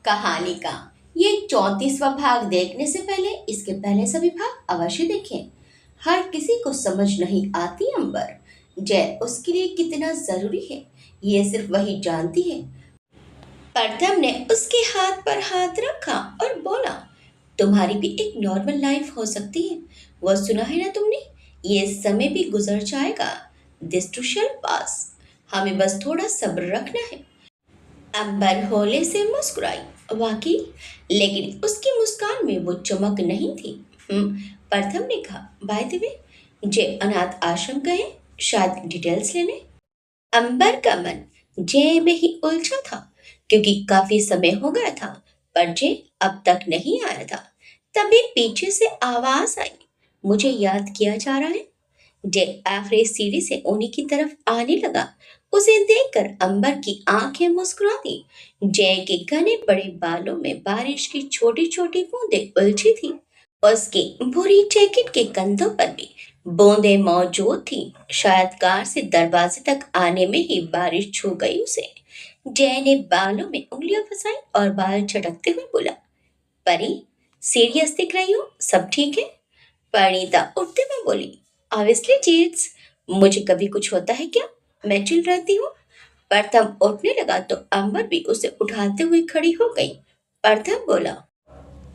कहानी का ये 34वां भाग देखने से पहले इसके पहले सभी भाग अवश्य देखें। हर किसी को समझ नहीं आती अंबर। जय उसके लिए कितना जरूरी है ये सिर्फ वही जानती है। प्रथम ने उसके हाथ पर हाथ रखा और बोला, तुम्हारी भी एक नॉर्मल लाइफ हो सकती है। वो सुना है ना तुमने? ये समय भी गुजर जाएगा। दिस टू शैल पास। हमें बस थोड़ा सब्र रखना है। अंबर होले से मुस्कुराई। वाकई, लेकिन उसकी मुस्कान में वो चमक नहीं थी। प्रथम ने कहा, बाय द वे, जे अनाथ आश्रम गए, शायद डिटेल्स लेने। अंबर का मन जय में ही उलझा था, क्योंकि काफी समय हो गया था पर जय अब तक नहीं आया था। तभी पीछे से आवाज आई, मुझे याद किया जा रहा है। जय आखिरी सीढ़ी से उन्हीं की तरफ आने लगा। उसे देखकर अंबर की आंखें मुस्कुरा दी। जय के घने बड़े बालों में बारिश की छोटी छोटी बूंदें उलझी थी। उसकी भूरी जैकेट के कंधों पर भी बूंदें मौजूद थी। शायद कार से दरवाजे तक आने में ही बारिश छू गई उसे। जय ने बालों में उंगलियां फंसाई और बाल झटकते हुए बोला, परी, सीरियस दिख रही हो? सब ठीक है? परिणीता उठते हुए बोली, ऑब्वियसली चीट्स। मुझे कभी कुछ होता है क्या? मैं चिल रहती हूँ। प्रथम उठने लगा तो अंबर भी उसे उठाते हुए खड़ी हो गई। प्रथम बोला,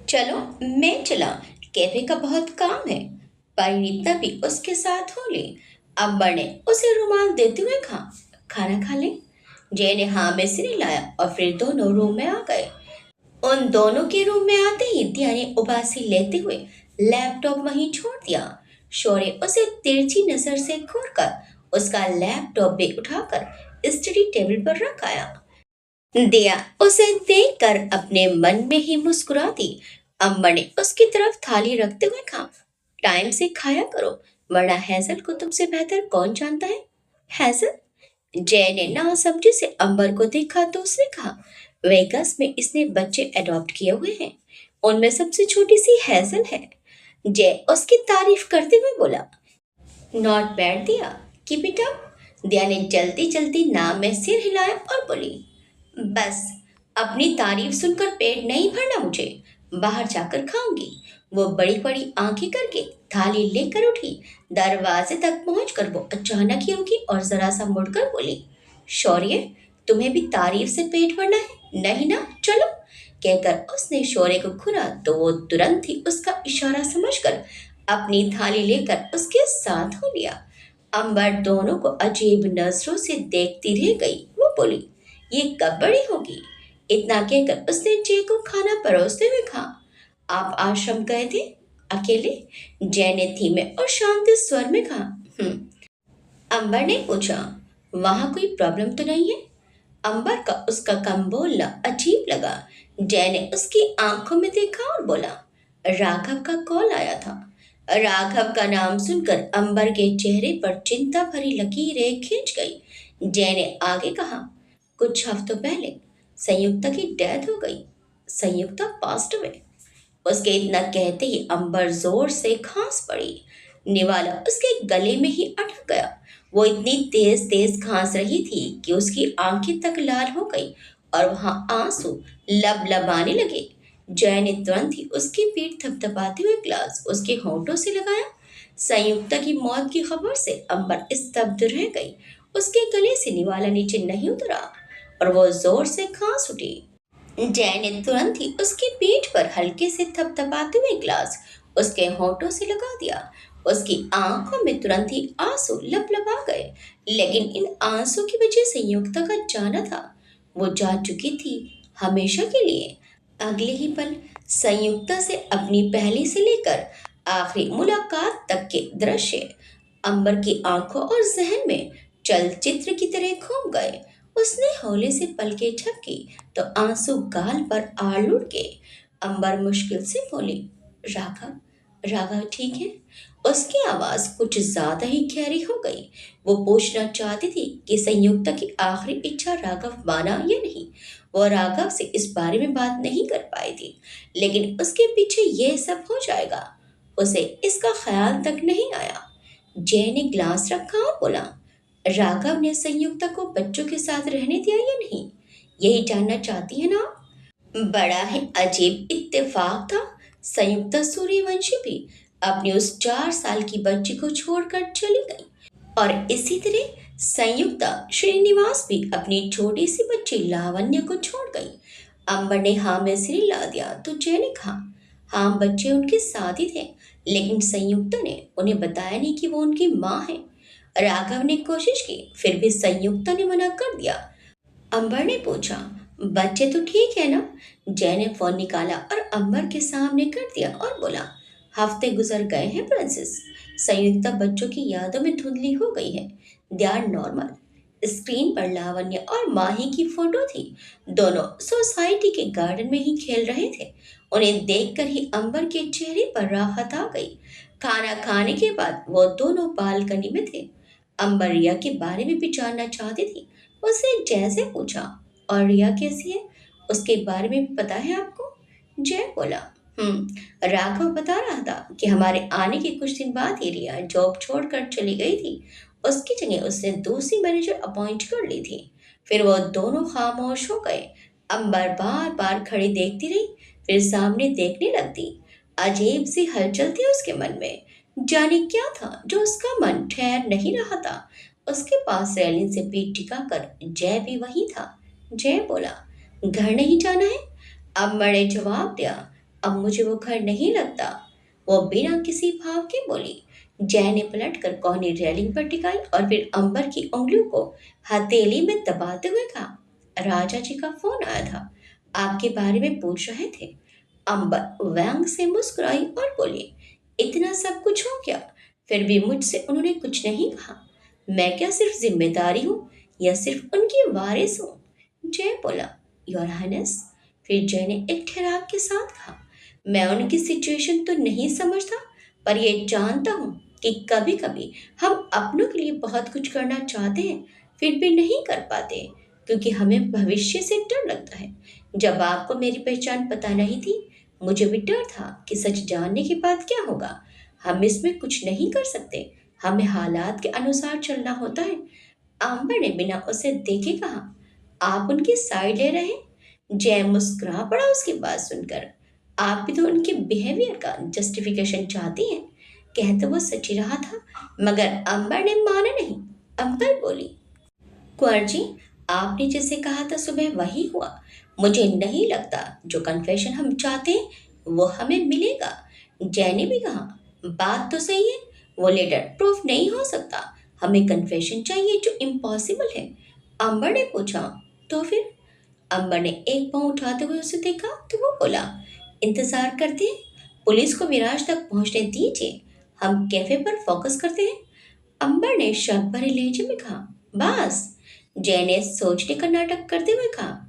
चलो मैं चला, कैफे का बहुत काम है। परिणीता भी उसके साथ हो ली। अंबर ने उसे रुमाल देते हुए कहा, खाना खा ले। जय ने हाँ में सिर हिलाया और फिर दोनों रूम में आ गए। उन दोनों के रूम में आते ही दिया ने उबासी लेते हुए लैपटॉप वहीं छोड़ दिया। शौर्य उसे तिरछी नजर से घूरकर उसका लैपटॉप भी उठाकर स्टडी टेबल पर रख आया। दिया उसे देखकर अपने मन में ही मुस्कुरा दी। अम्बर ने उसकी तरफ थाली रखते हुए कहा, टाइम से खाया करो, वरना हैजल को तुमसे बेहतर कौन जानता है। हैजल? जय ने नासमझी से अंबर को देखा तो उसने कहा, वेगस में इसने बच्चे अडॉप्ट किए हुए हैं। उनमें सबसे छोटी सी हैजल है। जय उसकी तारीफ करते हुए बोला, नॉट बैड दिया, कीप इट अप। दिया ने जल्दी जल्दी नाम में सिर हिलाया और बोली, बस अपनी तारीफ सुनकर पेट नहीं भरना मुझे, बाहर जाकर खाऊंगी। वो बड़ी बड़ी आंखें करके थाली लेकर उठी। दरवाजे तक पहुंचकर वो अचानक ही रुकी और जरा सा मुड़कर बोली, शौर्य, तुम्हें भी तारीफ से पेट भरना है? नहीं ना, चलो। कहकर उसने शौर्य को घुरा तो वो तुरंत ही उसका इशारा समझकर अपनी थाली लेकर उसके साथ हो लिया। अंबर दोनों को अजीब नजरों से देखती रह गई। वो बोली, ये कब बड़ी होगी? इतना कहकर उसने जय को खाना परोसते हुए कहा, आप आश्रम गए थे अकेले? जय ने धीमे और शांत स्वर में कहा, अंबर ने पूछा, वहां कोई प्रॉब्लम तो नहीं है? अंबर का उसका कम बोलना अजीब लगा। जय ने उसकी आंखों में देखा और बोला, राघव का कॉल आया था। राघव का नाम सुनकर अंबर के चेहरे पर चिंता भरी लकीरें खिंच गई। जय ने आगे कहा, कुछ हफ्तों पहले संयुक्ता की डेथ हो गई। संयुक्ता पास्ट अवे। उसके इतना कहते ही अंबर जोर से खांस पड़ी। निवाला उसके गले में ही अटक गया। वो इतनी तेज तेज खांस रही थी कि उसकी आंखें तक लाल हो गई और वहां आंसू लबलबाने लगे। जय ने तुरंत ही उसकी पीठ थपथपाते हुए ग्लास उसके होंठों से लगाया। संयुक्ता की मौत की खबर से अंबर स्तब्ध रह गई। उसके गले से निवाला नीचे नहीं उतरा और वो जोर से खांस उठी। जय ने तुरंत ही उसकी पीठ पर हल्के से थपथपाते हुए ग्लास उसके होंठों से लगा दिया। उसकी आंखों में तुरंत ही आंसू लपलपा गए। लेकिन इन आंसू की वजह संयुक्ता का जाना था। वो जा चुकी थी हमेशा के लिए। अगले ही पल संयुक्ता से अपनी पहली से लेकर आखिरी मुलाकात तक के दृश्य अंबर की आंखों और जहन में चलचित्र की तरह घूम गए। उसने हौले से पलकें झपकी तो आंसू गाल पर आ लुढ़ गए। अंबर मुश्किल से बोली, राघव, राघव ठीक है? उसकी आवाज कुछ ज्यादा ही गहरी हो गई। वो पूछना चाहती थी कि संयुक्ता की आखिरी इच्छा राघव माना या नहीं। वो राघव से इस बारे में बात नहीं कर पाई थी, लेकिन उसके पीछे ये सब हो जाएगा, उसे इसका ख्याल तक नहीं आया। जय ने ग्लास रखा और बोला, राघव ने संयुक्ता को बच्चों के साथ रहने दिया या नहीं? यही जानना चाहती है ना आप? बड़ा ही अजीब इत्तेफाक था। संयुक्ता सूर्यवंशी भी अपनी उस 4 साल की बच्ची को छोड़कर चली गई, और इसी तरह संयुक्ता श्रीनिवास भी अपनी छोटी सी बच्ची लावण्य को छोड़ गई। अंबर ने हाँ में सिर हिला दिया तो जय ने कहा, हाँ बच्चे उनके साथ ही थे, लेकिन संयुक्ता ने उन्हें बताया नहीं कि वो उनकी माँ है। राघव ने कोशिश की, फिर भी संयुक्ता ने मना कर दिया। अंबर ने पूछा, बच्चे तो ठीक है ना? जय ने फोन निकाला और अंबर के सामने कर दिया और बोला, हफ्ते गुजर गए हैं प्रिंसेस। संयुक्ता बच्चों की यादों में धुंधली हो गई है। They are normal. स्क्रीन पर लावण्य और माही की फोटो थी। दोनों सोसाइटी के गार्डन में ही खेल रहे थे। उन्हें देखकर ही अंबर के चेहरे पर राहत आ गई। खाना खाने के बाद वो दोनों बालकनी में थे। अंबर रिया के बारे में भी जानना चाहती थी। उसने जैसे पूछा, और रिया कैसी है? उसके बारे में भी पता है आपको? जय बोला, राघव बता रहा था कि हमारे आने के कुछ दिन बाद ही रिया जॉब छोड़कर चली गई थी। उसकी जगह उसने दूसरी मैनेजर अपॉइंट कर ली थी। फिर वो दोनों खामोश हो गए। अंबर बार बार खड़ी देखती रही, फिर सामने देखने लगती। अजीब सी हलचल थी उसके मन में। जाने क्या था जो उसका मन ठहर नहीं रहा था। उसके पास रैलिंग से पीठ टिकाकर जय भी वही था। जय बोला, घर नहीं जाना है? अम्मा ने जवाब दिया, अब मुझे वो घर नहीं लगता। वो बिना किसी भाव के बोली। जय ने पलटकर कोहनी रेलिंग पर टिकाई और फिर अंबर की उंगलियों को हथेली में दबाते हुए कहा, राजा जी का फोन आया था, आपके बारे में पूछ रहे थे। अंबर व्यंग से मुस्कुराई और बोली, इतना सब कुछ हो गया, फिर भी मुझसे उन्होंने कुछ नहीं कहा। मैं क्या सिर्फ जिम्मेदारी हूँ या सिर्फ उनकी वारिस हूँ? जय बोला, योर हाइनेस। फिर जय ने एक ठहराव के साथ कहा, मैं उनकी सिचुएशन तो नहीं समझता, पर यह जानता हूँ कि कभी कभी हम अपनों के लिए बहुत कुछ करना चाहते हैं, फिर भी नहीं कर पाते, क्योंकि हमें भविष्य से डर लगता है। जब आपको मेरी पहचान पता नहीं थी, मुझे भी डर था कि सच जानने के बाद क्या होगा। हम इसमें कुछ नहीं कर सकते, हमें हालात के अनुसार चलना होता है। आम्बर ने बिना उसे देखे कहा, आप उनकी साइड ले रहे हैं? जय मुस्कुरा पड़ा उसकी बात सुनकर। आप भी तो उनके बिहेवियर का जस्टिफिकेशन चाहती हैं। कह तो वो सच ही रहा था, मगर अंबर ने माना नहीं। अंबर बोली, कुंवर जी, आपने जैसे कहा था सुबह वही हुआ। मुझे नहीं लगता जो कन्फेशन हम चाहते हैं वो हमें मिलेगा। जय ने भी कहा, बात तो सही है, वो लेटर प्रूफ नहीं हो सकता। हमें कन्फेशन चाहिए जो इम्पॉसिबल है। अंबर ने पूछा, तो फिर? अंबर ने एक पाँव उठाते हुए उसे देखा तो वो बोला, इंतजार करते हैं, पुलिस को विराज तक पहुंचने दीजिए, हम कैफे पर फोकस करते हैं। अंबर ने शक भरे लहजे में कहा, बस? जय ने सोचने का नाटक करते हुए कहा,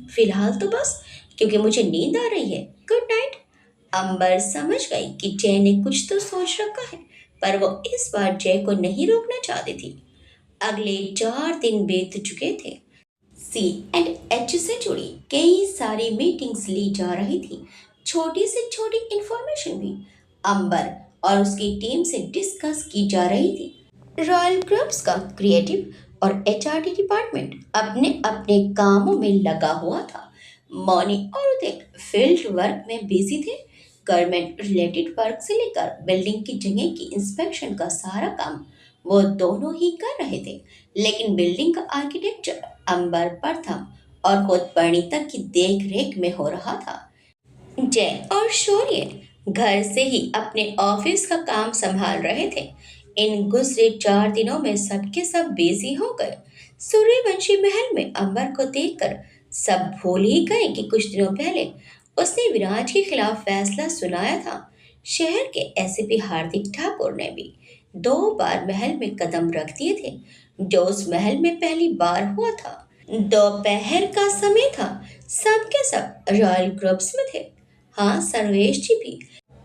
फिलहाल तो बस, क्योंकि मुझे नींद आ रही है। Good night. अंबर समझ गई कि जय ने कुछ तो सोच रखा है, पर वो इस बार जय को नहीं रोकना चाहती थी। अगले 4 दिन बीत चुके थे। सी एंड एच से जुड़ी कई सारी मीटिंग्स ली जा रही थी। छोटी से छोटी इंफॉर्मेशन भी अंबर और उसकी टीम से डिस्कस की जा रही थी। रॉयल ग्रुप्स का क्रिएटिव और एचआरडी डिपार्टमेंट अपने अपने कामों में लगा हुआ था। मौनी और उदय फील्ड वर्क में बिजी थे। गवर्नमेंट रिलेटेड वर्क से लेकर बिल्डिंग की जगह की इंस्पेक्शन का सारा काम वो दोनों ही कर रहे थे। लेकिन बिल्डिंग का आर्किटेक्चर अंबर पर था और खुद परिणीता की देख रेख में हो रहा था। जय और शौर्य घर से ही अपने ऑफिस का काम संभाल रहे थे। इन गुजरे 4 दिनों में सबके सब बिजी हो गए। सूर्यवंशी महल में अंबर को देखकर सब भूल ही गए कि कुछ दिनों पहले उसने विराज के खिलाफ फैसला सुनाया था। शहर के एसपी हार्दिक ठाकुर ने भी 2 बार महल में कदम रख दिए थे, जो उस महल में पहली बार हुआ था। दोपहर का समय था। सबके सब रॉयल ग्रुप्स में थे। हाँ, सर्वेश जी भी।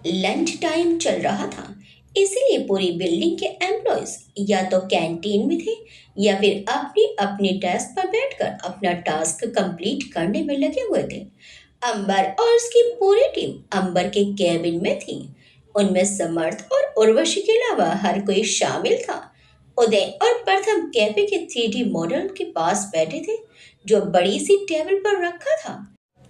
लंच टाइम चल रहा था, इसीलिए पूरी बिल्डिंग के एम्प्लॉयज या तो कैंटीन में थे या फिर अपनी अपनी डेस्क पर बैठकर अपना टास्क कंप्लीट करने में लगे हुए थे। अंबर और उसकी पूरी टीम अंबर के केबिन में थी। उनमें समर्थ और उर्वशी के अलावा हर कोई शामिल था। उदय और प्रथम कैफे के 3D मॉडल के पास बैठे थे, जो बड़ी सी टेबल पर रखा था।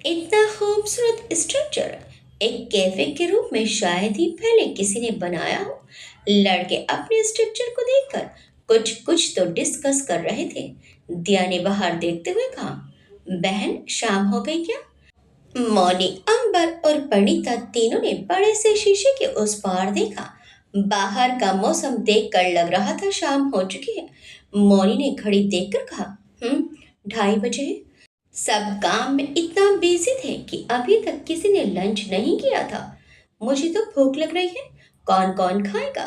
इतना खूबसूरत स्ट्रक्चर एक कैफे के रूप में शायद ही पहले किसी ने बनाया हो। लड़के अपने स्ट्रक्चर को देखकर कुछ कुछ तो डिस्कस कर रहे थे। दिया ने बाहर देखते हुए कहा, बहन शाम हो गई क्या? मौनी, अंबर और परिणीता तीनों ने बड़े से शीशे के उस पार देखा। बाहर का मौसम देखकर लग रहा था शाम हो चुकी है। मौनी ने घड़ी देखकर कहा, 2:30 बजे है। सब काम में इतना बिजी थे कि अभी तक किसी ने लंच नहीं किया था। मुझे तो भूख लग रही है, कौन कौन खाएगा?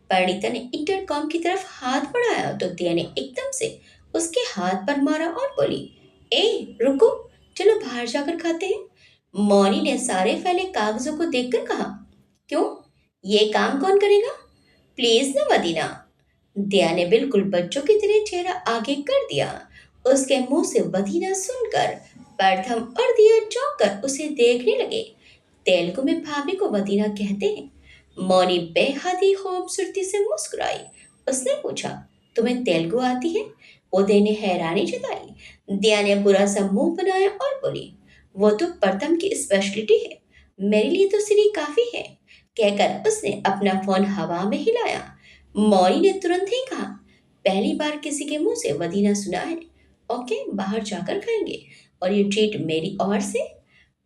परिणीता ने इंटरकॉम की तरफ हाथ बढ़ाया तो दिया ने एकदम से उसके हाथ पर मारा और बोली, ए रुको, चलो बाहर जाकर खाते हैं। मौनी ने सारे फैले कागजों को देखकर कहा, क्यों, ये काम कौन करेगा? प्लीज ना मदीना। दिया ने बिल्कुल बच्चों की तरह चेहरा आगे कर दिया। उसके मुंह से मदीना सुनकर प्रथम और दिया चौंक कर उसे देखने लगे। तेलुगु में भाभी को मदीना कहते हैं। मौनी बेहद ही खूबसूरती से मुस्कुराई। उसने पूछा, तुम्हें तेलुगु आती है? उदय ने हैरानी जताई। दिया ने बुरा सा मुंह बनाया और बोली, वो तो प्रथम की स्पेशलिटी है, मेरे लिए तो सिरी काफी है। कहकर उसने अपना फोन हवा में हिलाया। मौनी ने तुरंत ही कहा, पहली बार किसी के मुंह से मदीना सुना है। ओके, बाहर जाकर खाएंगे और ये ट्रीट मेरी ओर से।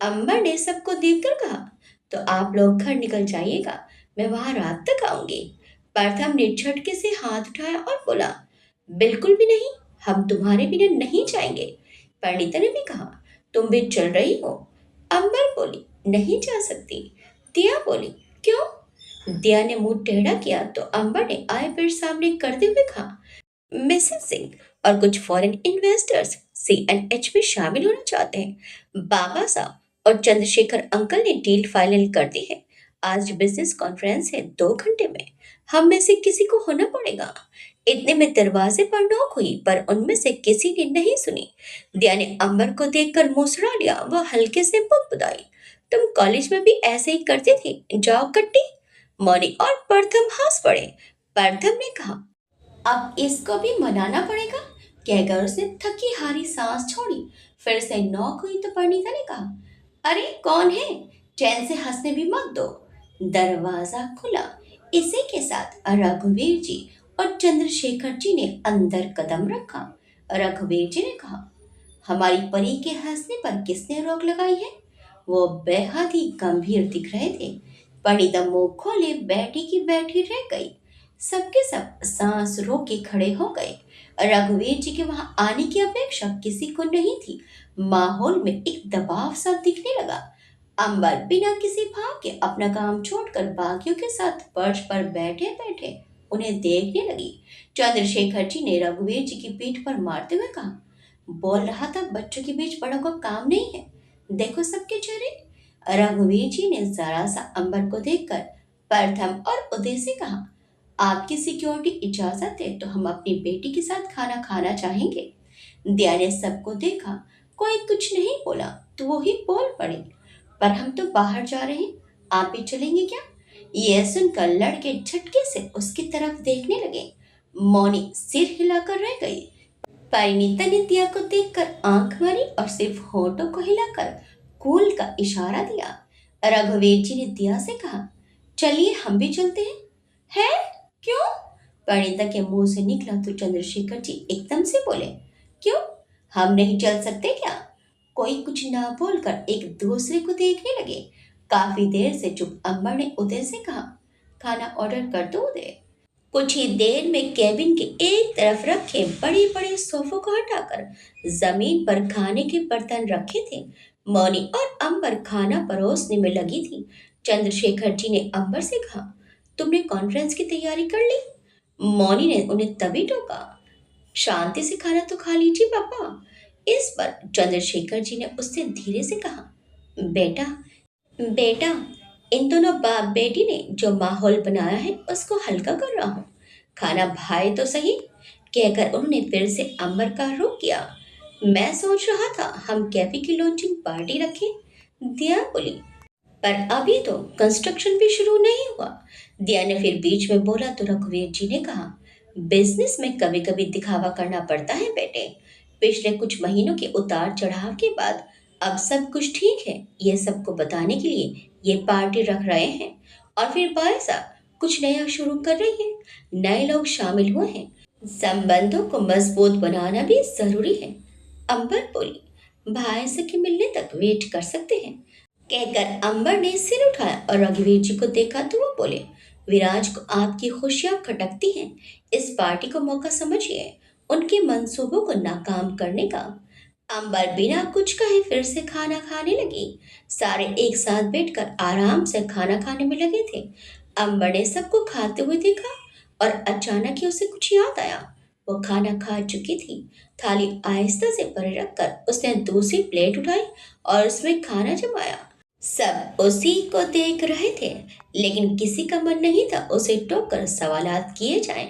अम्बर ने सबको देखकर कहा, तो आप लोग घर निकल जाइएगा, मैं वहां रात तक आऊंगी। प्रथम ने झटके से हाथ उठाया और बोला, बिल्कुल भी नहीं, हम तुम्हारे बिना नहीं जाएंगे। पंडिता ने भी कहा, तुम भी चल रही हो? अम्बर बोली, नहीं जा सकती। दिया बोली, क्यों? दिया ने मुंह टेढ़ा किया तो अंबर ने आए फिर सामने करते हुए कहा, मिसेस सिंह और कुछ फॉरेन इन्वेस्टर्स CNH में शामिल होना चाहते हैं। बाबा साहब और चंद्रशेखर अंकल ने डील फाइनल कर दी है। आज बिजनेस कॉन्फ्रेंस है, 2 घंटे में हम में से किसी को होना पड़ेगा। इतने में दरवाजे पर नॉक हुई पर उनमें से किसी ने नहीं सुनी। दिया ने अंबर को देखकर मुस्कुरा लिया। वह हल्के से बुदबुदाई, तुम कॉलेज में भी ऐसे ही करते थे, जाओ कट्टी। मौनी और प्रथम हंस पड़े। प्रथम ने कहा, अब इसको भी मनाना पड़ेगा। कहकर उसने थकी हारी सांस छोड़ी। फिर से नौक हुई तो परिणीता ने कहा, अरे कौन है? चैन से हंसने भी मत दो। दरवाजा खुला। इसी के साथ रघुवीर जी और चंद्रशेखर जी ने अंदर कदम रखा। रघुवीर जी ने कहा, हमारी परी के हंसने पर किसने रोक लगाई है? वो बेहद ही गंभीर दिख रहे थे। परिणीता मुंह खोले बैठी की बैठी रह गई। सबके सब सांस रोक के खड़े हो गए। रघुवीर जी के वहां आने की अपेक्षा किसी को नहीं थी। माहौल में एक दबाव सा दिखने लगा। अंबर बिना किसी भाव के अपना काम छोड़कर बाकियों के साथ फर्श पर बैठे बैठे उन्हें देखने लगी। चंद्रशेखर जी ने रघुवीर जी की पीठ पर मारते हुए कहा, बोल रहा था बच्चों के बीच बड़ों का काम नहीं है, देखो सबके चेहरे। रघुवीर जी ने जरा सा अंबर को देखकर प्रथम और उदय से कहा, आपकी सिक्योरिटी इजाजत है तो हम अपनी बेटी के साथ खाना खाना चाहेंगे। दिया ने सबको देखा, कोई कुछ नहीं बोला तो वो ही बोल पड़े, पर हम तो बाहर जा रहे हैं, आप भी चलेंगे क्या? यह सुनकर लड़के झटके से उसकी तरफ देखने लगे। मौनी सिर हिलाकर रह गई। परिणीता ने दिया को देखकर आंख मारी और सिर्फ होठों को हिलाकर कूल का इशारा दिया। रघुवीर जी ने दिया से कहा, चलिए हम भी चलते हैं। है? क्यों? परिणीता के मुंह से निकला तो चंद्रशेखर जी एकदम से बोले, क्यों, हम नहीं चल सकते क्या? कोई कुछ ना बोलकर एक दूसरे को देखने लगे। काफी देर से चुप अंबर ने उदय से कहा, खाना ऑर्डर कर दो उदय। कुछ ही देर में केबिन के एक तरफ रखे बड़े बड़े सोफों को हटाकर जमीन पर खाने के बर्तन रखे थे। मौनी और अंबर खाना परोसने में लगी थी। चंद्रशेखर जी ने अंबर से कहा, तुमने कॉन्फ्रेंस की तैयारी कर ली? मौनी ने उन्हें तभी टोका, शांति से खाना तो खा लीजिए पापा। इस पर चंद्रशेखर जी ने उससे धीरे से कहा, बेटा बेटा, इन दोनों बाप बेटी ने जो माहौल बनाया है उसको हल्का कर रहा हूँ, खाना भाई तो सही। कहकर उन्होंने फिर से अंबर का रुख किया। मैं सोच रहा था हम कैफे की लॉन्चिंग पार्टी रखें। दिया बोली, पर अभी तो कंस्ट्रक्शन भी शुरू नहीं हुआ। दिया ने फिर बीच में बोला तो रघुवीर जी ने कहा, बिजनेस में कभी कभी दिखावा करना पड़ता है बेटे। पिछले कुछ महीनों के उतार चढ़ाव के बाद अब सब कुछ ठीक है, ये सबको बताने के लिए ये पार्टी रख रहे हैं। और फिर पायसा कुछ नया शुरू कर रही है, नए लोग शामिल हुए हैं, संबंधों को मजबूत बनाना भी जरूरी है। अंबर बोली, भाई से के मिलने तक वेट कर सकते हैं। कहकर अंबर ने सिर उठाया और रघुवीर जी को देखा तो वो बोले, विराज को आपकी खुशियां खटकती हैं। इस पार्टी को मौका समझिए उनके मंसूबों को नाकाम करने का। अंबर बिना कुछ कहे फिर से खाना खाने लगी। सारे एक साथ बैठकर आराम से खाना खाने में लगे थे। अंबर ने सबको खाते हुए देखा और अचानक ही उसे कुछ याद आया। वो खाना खा चुकी थी। थाली आहिस्ता से परे रखकर उसने दूसरी प्लेट उठाई और उसमें खाना जमाया। सब उसी को देख रहे थे, लेकिन किसी का मन नहीं था उसे टोककर सवालात किए जाएं।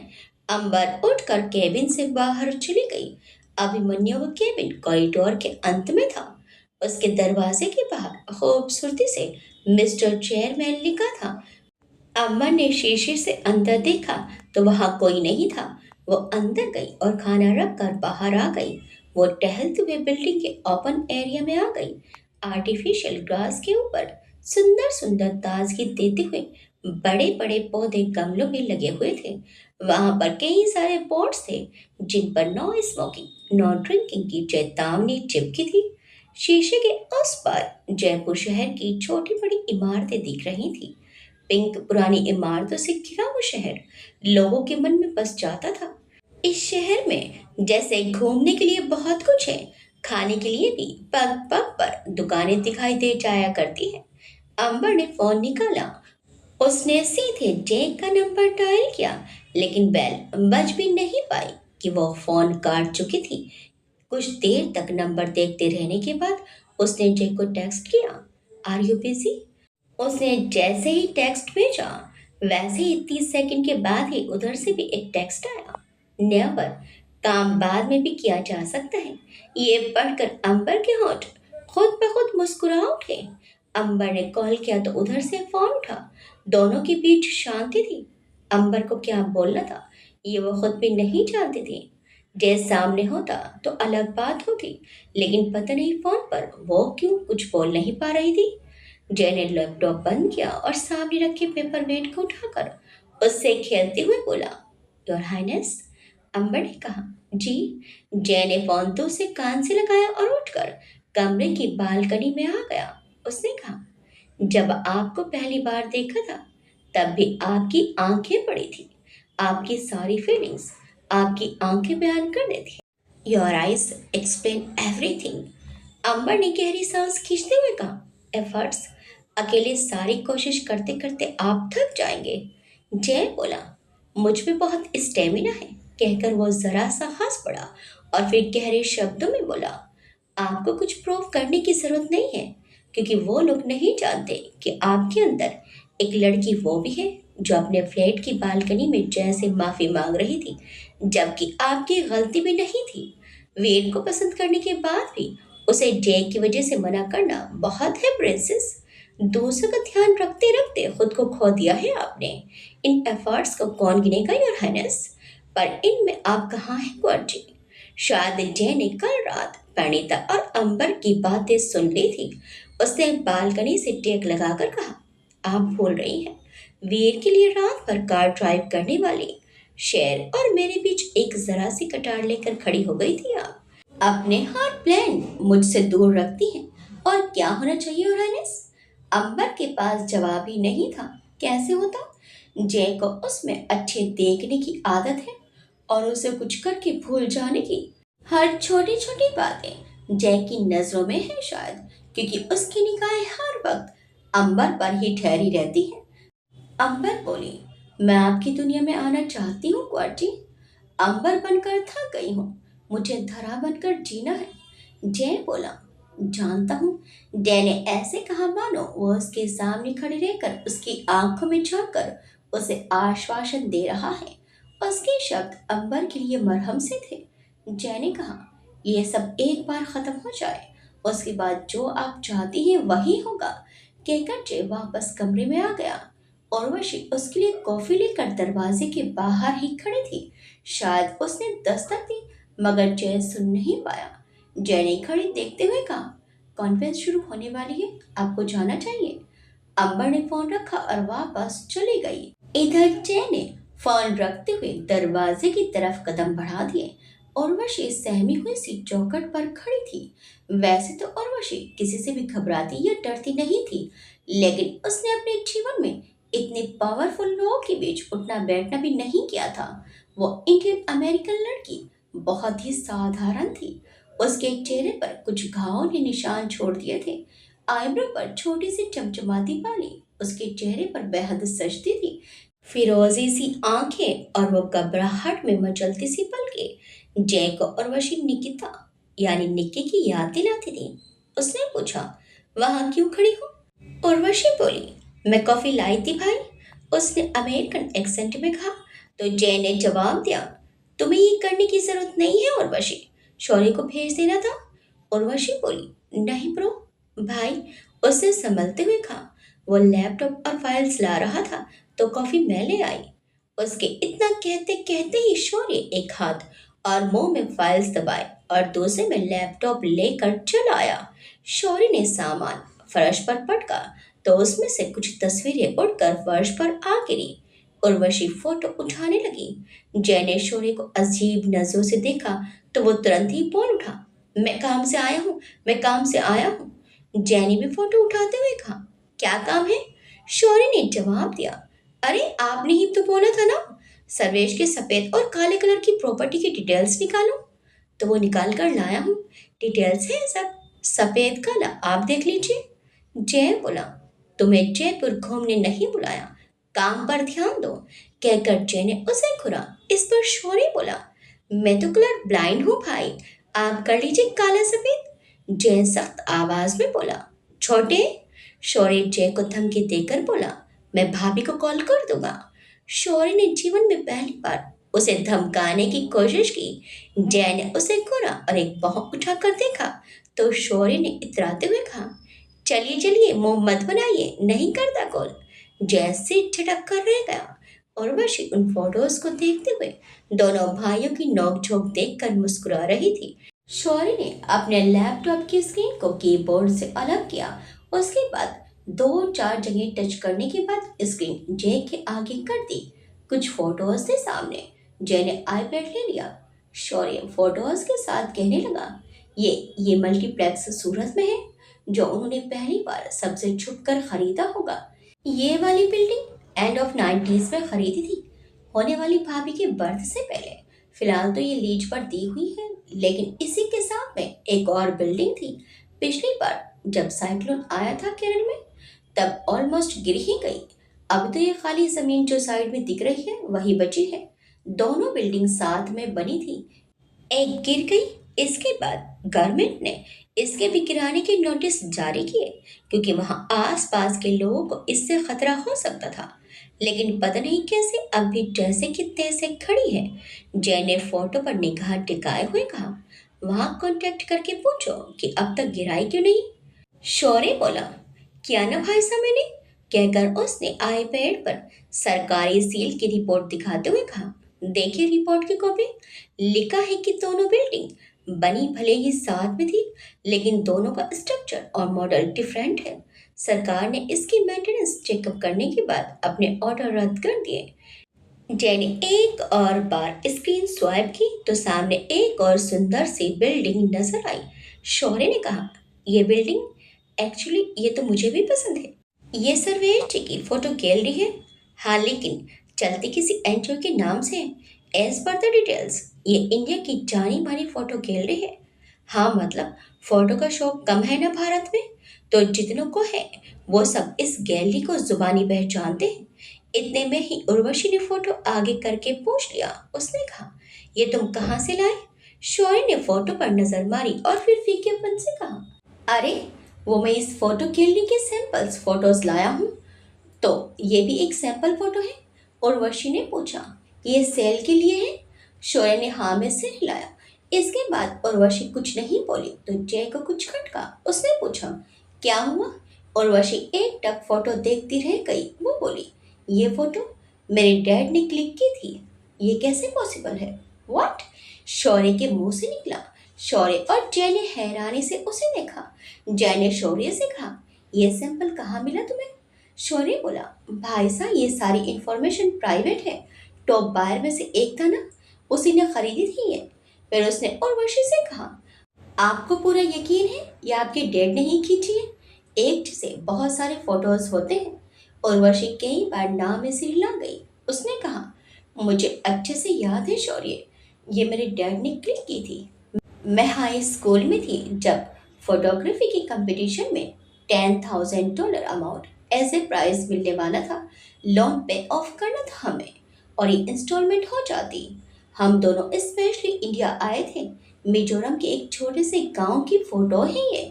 अंबर उठकर केबिन से बाहर चली गई। अभिमन्यु का केबिन कॉरिडोर के अंत में था। उसके दरवाजे के बाहर खूबसूरती से मिस्टर चेयरमैन लिखा था। अम्मा ने शीशे से अंदर देखा तो वहां कोई नहीं था। वो अंदर गई और खाना रख कर बाहर आ गई। वो टहलते हुए बिल्डिंग के ओपन एरिया में आ गई। आर्टिफिशियल ग्रास के ऊपर सुंदर सुंदर ताजगी देते हुए बड़े बड़े पौधे गमलों में लगे हुए थे। वहां पर कई सारे बोर्ड्स थे जिन पर नो स्मोकिंग नो ड्रिंकिंग की चेतावनी चिपकी थी। शीशे के उस पार जयपुर शहर की छोटी बड़ी इमारतें दिख रही थी। पिंक पुरानी इमारतों से घिरा वो शहर लोगों के मन में बस जाता था। इस शहर में जैसे घूमने के लिए बहुत कुछ है, खाने के लिए भी पग पग पर दुकानें दिखाई दे जाया करती हैं। अंबर ने फोन निकाला। उसने सीधे जैक का नंबर डायल किया, लेकिन बेल बज भी नहीं पाई कि वो फोन काट चुकी थी। कुछ देर तक नंबर देखते रहने के बाद उसने जैक को टेक्स्ट किया, आर यू बिजी? उसने जैसे ही टेक्स्ट भेजा, वैसे ही 30 सेकंड के बाद ही उधर से भी एक टेक्स्ट आया, नेवर, काम बाद में भी किया जा सकता है। ये पढ़कर अंबर के होंठ खुद ब खुद मुस्कुरा उठे। अंबर ने कॉल किया तो उधर से फोन उठा। दोनों के बीच शांति थी। अंबर को क्या बोलना था ये वो खुद भी नहीं जानती थी। जय सामने होता तो अलग बात होती, लेकिन पता नहीं फोन पर वो क्यों कुछ बोल नहीं पा रही थी। जय ने लैपटॉप बंद किया और सामने रखे पेपर वेट को उठाकर उससे खेलते हुए बोला, योर हाइनेस। अंबर ने कहा, जी। जय ने फोन तो उसे कान से लगाया और उठकर कमरे की बालकनी में आ गया। उसने कहा, जब आपको पहली बार देखा था तब भी आपकी आंखें पड़ी थी। आपकी सारी फीलिंग्स आपकी आंखें बयान कर रही थी। Your eyes explain everything. Ambar ने गहरी सांस खींचते हुए कहा, एफर्ट्स, अकेले सारी कोशिश करते करते आप थक जाएंगे। जय बोला, मुझ में बहुत स्टेमिना है। कहकर वो जरा सा हंस पड़ा और फिर गहरे शब्दों में बोला, आपको कुछ प्रूव करने की जरूरत नहीं है, क्योंकि वो लोग नहीं जानते कि आपके अंदर एक लड़की वो भी है जो अपने फ्लैट की बालकनी में जय से माफी मांग रही थी, जबकि आपकी गलती भी नहीं थी। वीर को पसंद करने के बाद भी उसे जय की वजह से मना करना बहुत है प्रिंसेस। दूसरों का ध्यान रखते रखते खुद को खो दिया है आपने। इन एफर्ट्स को कौन गिनेगा योर हाइनेस? पर इनमें आप कहाँ हैं कुंवर जी? शायद जय ने कल रात परिणीता और अंबर की बातें सुन ली थी। उसने बालकनी से टेक लगाकर कहा, आप भूल रही हैं, वीर के लिए रात भर कार ड्राइव करने वाली शेर और मेरे बीच एक जरा सी कटार लेकर खड़ी हो गई थी। आप अपने हर प्लान मुझसे दूर रखती हैं। और क्या होना चाहिए योर हाइनेस? अंबर के पास जवाब ही नहीं था। कैसे होता? जय को उसमें अच्छे देखने की आदत है और उसे कुछ करके भूल जाने की। हर छोटी छोटी बातें जय की नजरों में है, शायद क्योंकि उसकी निगाहें हर वक्त अंबर पर ही ठहरी रहती है। अंबर बोली, मैं आपकी दुनिया में आना चाहती हूँ कुंवर जी। अंबर बनकर थक गई हूँ, मुझे धरा बनकर जीना है। जय बोला, जानता हूँ। जय ने ऐसे कहा मानो वो उसके सामने खड़े रहकर उसकी आंखों में झांककर उसे आश्वासन दे रहा है। उसके शब्द अंबर के लिए मरहम से थे। जय ने कहा, यह सब एक बार खत्म हो जाए, उसके बाद जो आप चाहती हैं वही होगा। कहकर जय वापस कमरे में आ गया। उर्वशी उसके लिए कॉफी लेकर दरवाजे के बाहर ही खड़ी थी। शायद उसने दस्तक दी, मगर जय सुन नहीं पाया। जय ने खड़ी देखते हुए कहा, कॉन्फ्रेंस शुरू होने वाली है, आपको जाना चाहिए। अंबर ने फोन रखा और वापस चली गई। इधर जय ने फोन रखते हुए दरवाजे की तरफ कदम बढ़ा दिए। उर्वशी सहमी हुई सी चौखट पर खड़ी थी। वैसे तो उर्वशी किसी से भी घबराती या डरती नहीं थी, लेकिन उसने अपने जीवन में इतने पावरफुल लोगों के बीच उठना बैठना भी नहीं किया था। वो इंडियन अमेरिकन लड़की बहुत ही साधारण थी। उसके चेहरे पर कुछ घावों ने निशान छोड़ दिए थे। आईब्रो पर छोटी सी चमचमाती बाली उसके चेहरे पर बेहद सजती थी। फिरोजी सी आंखें और वो घबराहट में मचलती सी पलकें जय को उर्वशी निकिता यानी निक्की की याद दिलाती थी। उसने पूछा, वहां क्यों खड़ी हो? उर्वशी बोली, मैं कॉफी लाई थी भाई, उसने अमेरिकन एक्सेंट में कहा। तो जय ने जवाब दिया, तुम्हें ये करने की जरूरत नहीं है उर्वशी, शौर्य को भेज देना था। उर्वशी बोली, नहीं ब्रो भाई, उसने संभलते हुए कहा। वो लैपटॉप और फाइल्स ला रहा था तो कॉफी मैं ले आई। उसके इतना कहते कहते ही शौर्य एक हाथ और मुंह में फाइल्स दबाए और दूसरे में लैपटॉप लेकर चला आया। शौर्य ने सामान फर्श पर पटका तो उसमें से कुछ तस्वीरें उड़कर फर्श पर आ गिरी। उर्वशी फोटो उठाने लगी। जय ने शौर्य को अजीब नजरों से देखा तो वो तुरंत ही बोल उठा, मैं काम से आया हूँ, मैं काम से आया हूँ। जय ने भी फोटो उठाते हुए कहा, क्या काम है? शौर्य ने जवाब दिया, अरे आपने ही तो बोला था ना, सर्वेश के सफेद और काले कलर की प्रॉपर्टी की डिटेल्स निकालो। तो वो निकाल कर लाया हूँ, डिटेल्स है सब, सफेद काला आप देख लीजिए। जय बोला, तुम्हें जयपुर घूमने नहीं बुलाया, काम पर ध्यान दो, कहकर जय ने उसे घुरा। इस पर शौर्य बोला, मैं तो कलर ब्लाइंड हूँ भाई, आप कर लीजिए काला सफेद। जय सख्त आवाज में बोला, छोटे। शौर्य जय को धमकी देकर बोला, मैं भाभी को कॉल कर दूंगा। शौर्य ने जीवन में पहली बार उसे धमकाने की कोशिश की। जय ने उसे घूरा और एक बाह उठाकर देखा तो शौर्य ने इतराते हुए कहा, चलिए चलिए मुंह मत बनाइए, नहीं करता कॉल। जय से झटक कर रह गया। उर्वशी उन फोटोज को देखते हुए दोनों भाइयों की नोकझोंक देखकर मुस्कुरा रही थी। शौर्य ने अपने लैपटॉप की स्क्रीन को कीबोर्ड से अलग किया। उसके बाद दो चार जगह टच करने के बाद स्क्रीन जय के आगे कर दी। कुछ फोटोज थे सामने। जय ने आईपैड ले लिया। शौर्य फोटोज के साथ कहने लगा, ये मल्टीप्लेक्स सूरत में है जो उन्होंने पहली बार सबसे छुप कर खरीदा होगा। ये वाली बिल्डिंग एंड ऑफ 90s में खरीदी थी, होने वाली भाभी के बर्थ से पहले। फिलहाल तो ये लीज पर दी हुई है, लेकिन इसी के साथ में एक और बिल्डिंग थी। पिछली बार जब साइक्लोन आया था केरल में, तब ऑलमोस्ट गिर ही गई। अब तो ये खाली जमीन जो साइड में दिख रही है वही बची है। दोनों बिल्डिंग साथ में बनी थी, एक गिर गई। इसके बाद गवर्नमेंट ने इसके भी गिराने के नोटिस जारी किए, क्योंकि वहां आसपास के लोगों को इससे खतरा हो सकता था। लेकिन पता नहीं कैसे अब भी जैसे कि तैसे खड़ी है। जय ने फोटो पर निगाह टिकाए हुए कहा, वहां कांटेक्ट करके पूछो कि अब तक गिराई क्यों नहीं। शौर्य बोला, किया ना भाई साहब मैंने, कहकर उसने आईपैड पर सरकारी सील की रिपोर्ट दिखाते हुए कहा, देखिए रिपोर्ट की कॉपी। लिखा है कि दोनों बिल्डिंग बनी भले ही साथ में थी, लेकिन दोनों का स्ट्रक्चर और मॉडल डिफरेंट है। सरकार ने इसकी मेंटेनेंस चेकअप करने के बाद अपने ऑर्डर रद्द कर दिए। जय ने एक और बार स्क्रीन स्वाइप की तो सामने एक और सुंदर सी बिल्डिंग नजर आई। शौर्य ने कहा, यह बिल्डिंग एक्चुअली ये तो मुझे भी पसंद है। ये सर्वेश जी की फोटो गैलरी है। हाँ, लेकिन चलती किसी एनजीओ के नाम से है। एज पर द डिटेल्स ये इंडिया की जानी मानी फोटो गैलरी है। हाँ, मतलब फोटो का शौक कम है ना भारत में, तो जितनों को है वो सब इस गैलरी को जुबानी पहचानते हैं। इतने में ही उर्वशी ने फोटो आगे करके पूछ लिया। उसने कहा, ये तुम कहाँ से लाए? शौर्य ने फोटो पर नजर मारी और फिर फीकेपन से कहा, अरे वो मैं इस फोटो गैलरी के सैंपल्स फोटोज लाया हूँ। तो ये भी एक सैंपल फोटो है? उर्वशी ने पूछा, ये सेल के लिए है? शौर्य ने हाँ में सिर हिलाया। इसके बाद उर्वशी कुछ नहीं बोली तो जय को कुछ खटका। उसने पूछा, क्या हुआ? उर्वशी एक टक फोटो देखती रह गई। वो बोली, ये फोटो मेरे डैड ने क्लिक की थी, ये कैसे पॉसिबल है? व्हाट? शौर्य के मुंह से निकला। शौर्य और जय ने हैरानी से उसे देखा। जय ने शौर्य से कहा, यह सैंपल कहाँ मिला तुम्हें? शौर्य बोला, भाई साहब ये सारी इंफॉर्मेशन प्राइवेट है। टॉप बायर में से एक था ना, उसी ने खरीदी थी ये। फिर उसने उर्वशी से कहा, आपको पूरा यकीन है ये आपके डैड ने ही खींची है? एक से बहुत सारे फोटोज होते हैं। उर्वशी कई बार नाम में सिर हिला गई। उसने कहा, मुझे अच्छे से याद है शौर्य, ये मेरे डैड ने क्लिक की थी। मैं हाई स्कूल में थी जब फोटोग्राफी की कंपटीशन में $10,000 अमाउंट एज ए प्राइज मिलने वाला था। लोन पे ऑफ करना था हमें और ये इंस्टॉलमेंट हो जाती। हम दोनों स्पेशली इंडिया आए थे। मिजोरम के एक छोटे से गांव की फोटो है ये।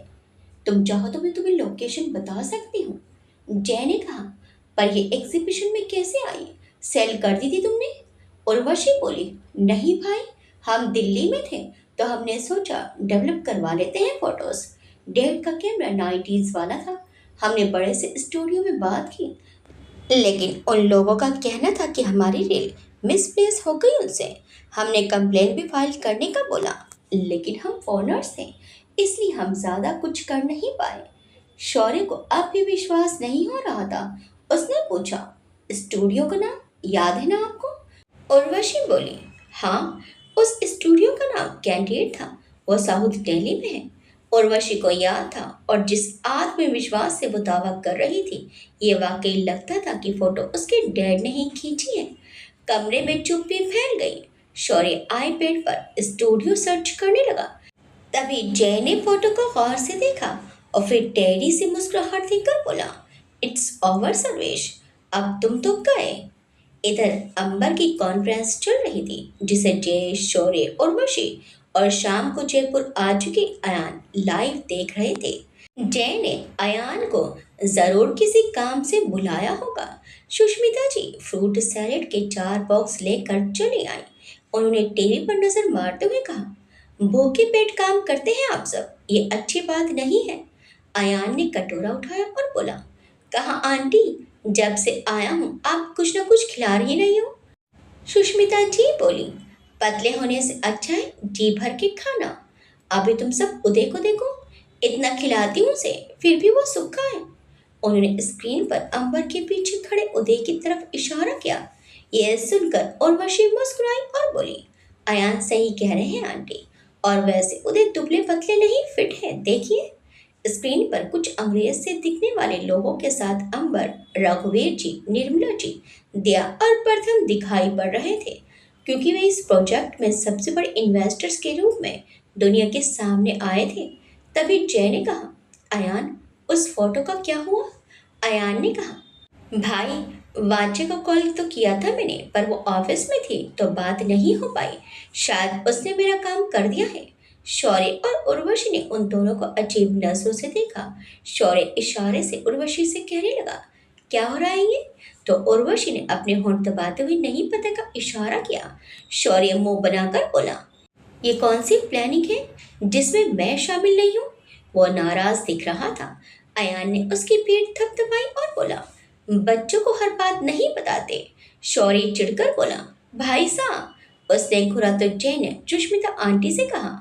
तुम चाहो तो मैं तुम्हें लोकेशन बता सकती हूँ। जय ने कहा, पर ये एग्जीबिशन में कैसे आई? सेल कर दी थी तुमने? उर्वशी बोली, नहीं भाई, हम दिल्ली में थे तो हमने सोचा डेवलप करवा लेते हैं फोटोज। डैड का कैमरा 90s वाला था। हमने बड़े से स्टूडियो में बात की, लेकिन उन लोगों का कहना था कि हमारी रील मिसप्लेस हो गई उनसे। हमने कंप्लेन भी फाइल करने का बोला, लेकिन हम फॉरनर्स थे इसलिए हम ज़्यादा कुछ कर नहीं पाए। शौर्य को अब भी विश्वास नहीं हो रहा था। उसने पूछा, स्टूडियो का नाम याद है ना आपको? उर्वशी बोली, हाँ, उस स्टूडियो का नाम कैंडिडेट था। वो साउथ दिल्ली में है। उर्वशी को याद था और जिस आत्मविश्वास से वो दावा कर रही थी, ये वाकई लगता था कि फोटो उसके डैड ने ही खींची है। कमरे में चुप्पी फैल गई। शौर्य आईपैड पर स्टूडियो सर्च करने लगा। तभी जय ने फोटो को गौर से देखा और फिर टेढ़ी सी मुस्कुराहट देकर बोला, इट्स ओवर सर्वेश, अब तुम तो गए। इधर अंबर की कॉन्फ्रेंस चल रही थी जिसे जय, शौर्य, उर्वशी और शाम को जयपुर आ चुके अयान लाइव देख रहे थे। जय ने अयान को जरूर किसी काम से बुलाया होगा। सुष्मिता जी फ्रूट सैलेड के 4 बॉक्स लेकर चली आई। उन्होंने टीवी पर नजर मारते हुए कहा, भूखे पेट काम करते हैं आप सब, ये अच्छी बात नहीं है। अयान ने कटोरा उठाया और बोला, कहा आंटी, जब से आया हूँ आप कुछ ना कुछ खिला रही नहीं हो। सुष्मिता जी बोली, पतले होने से अच्छा है जी भर के खाना। अभी तुम सब उदय को देखो, इतना खिलाती हूँ उसे फिर भी वो सूखा है। उन्होंने स्क्रीन पर अंबर के पीछे खड़े उदय की तरफ इशारा किया। यह सुनकर उर्वशी मुस्कुराई और बोली, अयान सही कह रहे हैं आंटी, और वैसे उदय दुबले पतले नहीं फिट है, देखिए। स्क्रीन पर कुछ अंग्रेज से दिखने वाले लोगों के साथ अंबर, रघुवीर जी, निर्मला जी, दया और प्रथम दिखाई पड़ रहे थे, क्योंकि वे इस प्रोजेक्ट में सबसे बड़े इन्वेस्टर्स के रूप में दुनिया के सामने आए थे। तभी जय ने कहा, अयान, उस फोटो का क्या हुआ? अयान ने कहा, भाई, वाचे को कॉल तो किया था मैंने, पर वो ऑफिस में थी तो बात नहीं हो पाई। शायद उसने मेरा काम कर दिया है। शौर्य और उर्वशी ने उन दोनों को अजीब नजरों से देखा। शौर्य इशारे से उर्वशी से कहने लगा, क्या हो रहा है ये? तो उर्वशी ने अपने होंठ दबाते हुए नहीं पता का इशारा किया। शौर्य मुंह बनाकर बोला, ये कौन सी प्लानिंग है जिसमें मैं शामिल नहीं हूँ? वो नाराज दिख रहा था। अयान ने उसकी पीठ थपथपाई और बोला, बच्चों को हर बात नहीं बताते। शौर्य चिढ़कर बोला, भाई साहब। उसने घुरा तो जय ने सुष्मिता आंटी से कहा,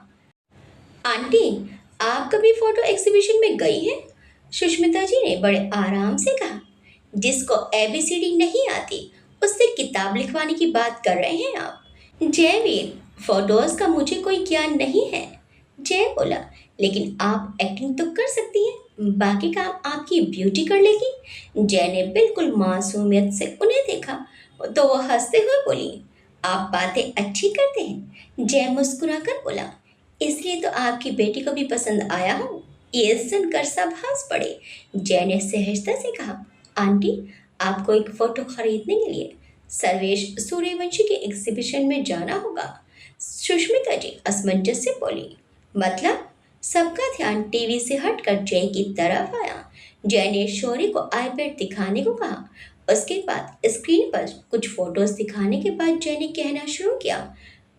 आंटी, आप कभी फोटो एग्जीबिशन में गई हैं? सुष्मिता जी ने बड़े आराम से कहा, जिसको एबीसीडी नहीं आती उससे किताब लिखवाने की बात कर रहे हैं आप? जयवीर, फोटोज का मुझे कोई ज्ञान नहीं है। जय बोला, लेकिन आप एक्टिंग तो कर सकती हैं, बाकी काम आपकी ब्यूटी कर लेगी। जय ने बिल्कुल मासूमियत से उन्हें देखा तो वो हंसते हुए बोली, आप बातें अच्छी करते हैं। जय मुस्कुराकर बोला, इसलिए तो आपकी बेटी को भी पसंद आया हूँ। ये सुनकर सब हंस पड़े। जय ने सहजता से कहा, आंटी, आपको एक फोटो खरीदने के लिए सर्वेश सूर्यवंशी के एग्जीबिशन में जाना होगा। सुष्मिता जी असमंजस से बोली, मतलब? सबका ध्यान टीवी से हटकर जय की तरफ आया। जय ने शौर्य को आईपैड दिखाने को कहा। उसके बाद स्क्रीन पर कुछ फोटोज दिखाने के बाद जय ने कहना शुरू किया,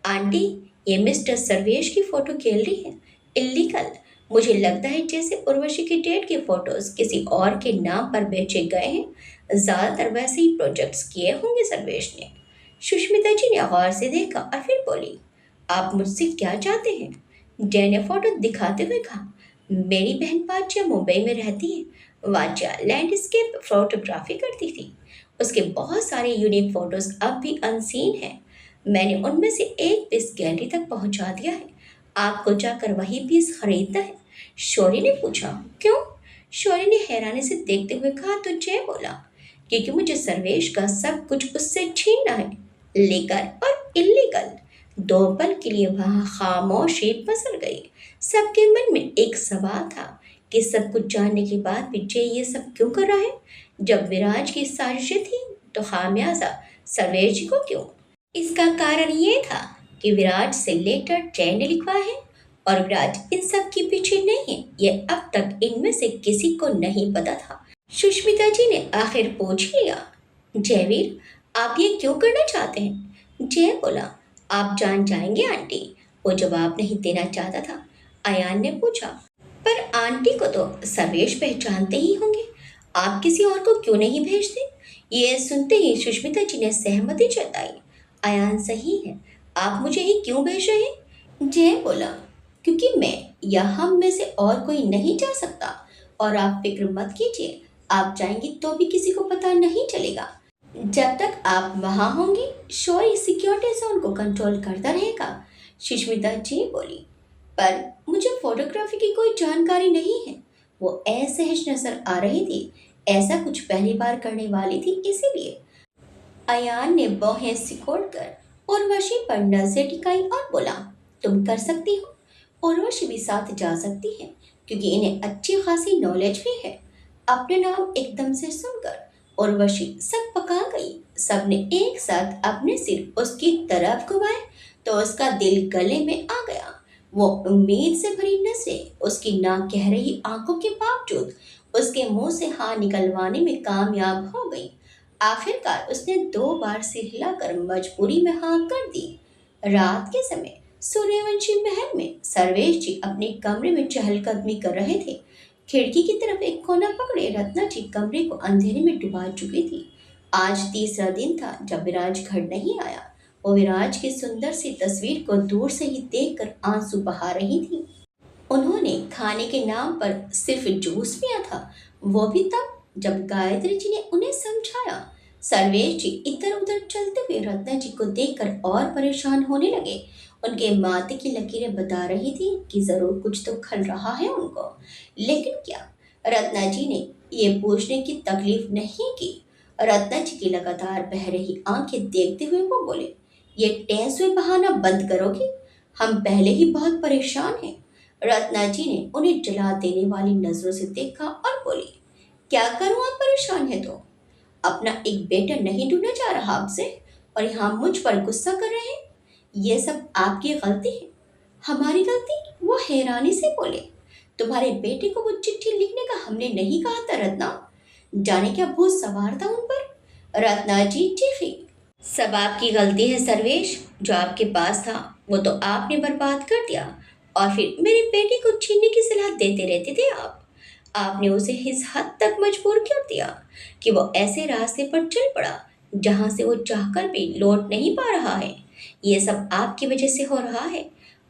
आंटी, ये मिस्टर सर्वेश की फोटो गैलरी है, इल्लीगल। मुझे लगता है जैसे उर्वशी के डेट के फोटोज किसी और के नाम पर बेचे गए हैं। ज़्यादातर वैसे ही प्रोजेक्ट्स किए होंगे सर्वेश ने। सुष्मिता जी ने गौर से देखा और फिर बोली, आप मुझसे क्या चाहते हैं? जय ने फोटो दिखाते हुए कहा, मेरी बहन पाच्या मुंबई में रहती है। वाच्या लैंडस्केप फोटोग्राफी करती थी। उसके बहुत सारे यूनिक फोटोज अब भी अनसीन हैं। मैंने उनमें से एक पीस गैलरी तक पहुंचा दिया है। आपको जाकर वही पीस खरीदना है। शौर्य ने पूछा, क्यों? शौर्य ने हैरानी से देखते हुए कहा तो जय बोला, क्योंकि मुझे सर्वेश का सब कुछ उससे छीनना है। लेकर और इल्लीगल। दो पल के लिए वहां खामोशी पसर गई। सबके मन में एक सवाल था कि सब कुछ जानने के बाद भी जय ये सब क्यों कर रहा है। जब विराज की साजिशें थी तो खामियाजा सर्वेश जी को क्यों? इसका कारण ये था कि विराज से लेटर जय ने लिखवा है और विराज इन सब के पीछे नहीं है। ये अब तक इनमें से किसी को नहीं पता था। सुष्मिता जी ने आखिर पूछ लिया, जयवीर, आप ये क्यों करना चाहते हैं? जय बोला, आप जान जाएंगे आंटी। वो जवाब नहीं देना चाहता था। अयान ने पूछा, पर आंटी को तो सर्वेश पहचानते ही होंगे। आप किसी और को क्यों नहीं भेजते? ये सुनते ही सुष्मिता जी ने सहमति जताई। अयान सही है, आप मुझे ही क्यों भेज रहे हैं? जय बोला, क्योंकि मैं या हम में से और कोई नहीं जा सकता। और आप फिक्र मत कीजिए, आप जाएंगी तो भी किसी को पता नहीं चलेगा। जब तक आप वहां होंगी शौर्य सिक्योरिटी जोन को कंट्रोल करता रहेगा। सुष्मिता जी बोली, पर मुझे फोटोग्राफी की कोई जानकारी नहीं है। वो असहज नजर आ रही थी, ऐसा कुछ पहली बार करने वाली थी इसीलिए। अयान ने बाहें सिकोड़कर उर्वशी पर नजर टिकाई और बोला, तुम कर सकती हो। उर्वशी भी साथ जा सकती है, क्योंकि इन्हें अच्छी खासी नॉलेज भी है। अपने नाम एकदम से सुनकर उर्वशी सब पका गई। सबने एक साथ अपने सिर उसकी तरफ घुमाए तो उसका दिल गले में आ गया। वो उम्मीद से भरी नजरें उसकी ना कह रही आंखों के बावजूद उसके मुंह से हाँ निकलवाने में कामयाब हो गई। आखिरकार उसने 2 बार सिर हिलाकर मजबूरी में हाँ कर दी। रात के समय सूर्यवंशी महल में सर्वेश जी अपने कमरे में चहलकदमी कर रहे थे। खिड़की की तरफ एक कोना पकड़े रत्ना जी कमरे को अंधेरे में डुबा चुकी थी। आज तीसरा दिन था जब विराज घर नहीं आया। वो विराज की सुंदर सी तस्वीर को दूर से ही देखकर आंसू बहा रही थी। उन्होंने खाने के नाम पर सिर्फ जूस पिया था, वो भी तब जब गायत्री जी ने उन्हें समझाया। सर्वेश जी इधर उधर चलते हुए रत्ना जी को देखकर और परेशान होने लगे। उनके माथे की लकीरें बता रही थी कि जरूर कुछ तो खल रहा है उनको। लेकिन क्या? रत्ना जी ने ये पूछने की तकलीफ नहीं की। रत्ना जी की लगातार बह रही आंखें देखते हुए वो बोले, ये टेंस हुए बहाना बंद करोगी? हम पहले ही बहुत परेशान हैं। रत्ना जी ने उन्हें जला देने वाली नजरों से देखा और बोली, क्या करूं, आप परेशान है तो? अपना एक बेटा नहीं ढूंढा जा रहा आपसे और यहाँ मुझ पर गुस्सा कर रहे हैं? ये सब आपकी गलती है। हमारी गलती? वो हैरानी से बोले, तुम्हारे बेटे को वो चिट्ठी लिखने का हमने नहीं कहा था रत्ना? जाने क्या भूत सवार था उन पर? रत्ना जी चीखी, सब आपकी गलती है सर्वेश। जो आपके पास था वो तो आपने बर्बाद कर दिया और फिर मेरे बेटे को छीनने की सलाह देते रहते थे आप। आपने उसे इस हद तक मजबूर कर दिया कि वो ऐसे रास्ते पर चल पड़ा जहां से वो चाहकर भी लौट नहीं पा रहा है। ये सब आपकी वजह से हो रहा है।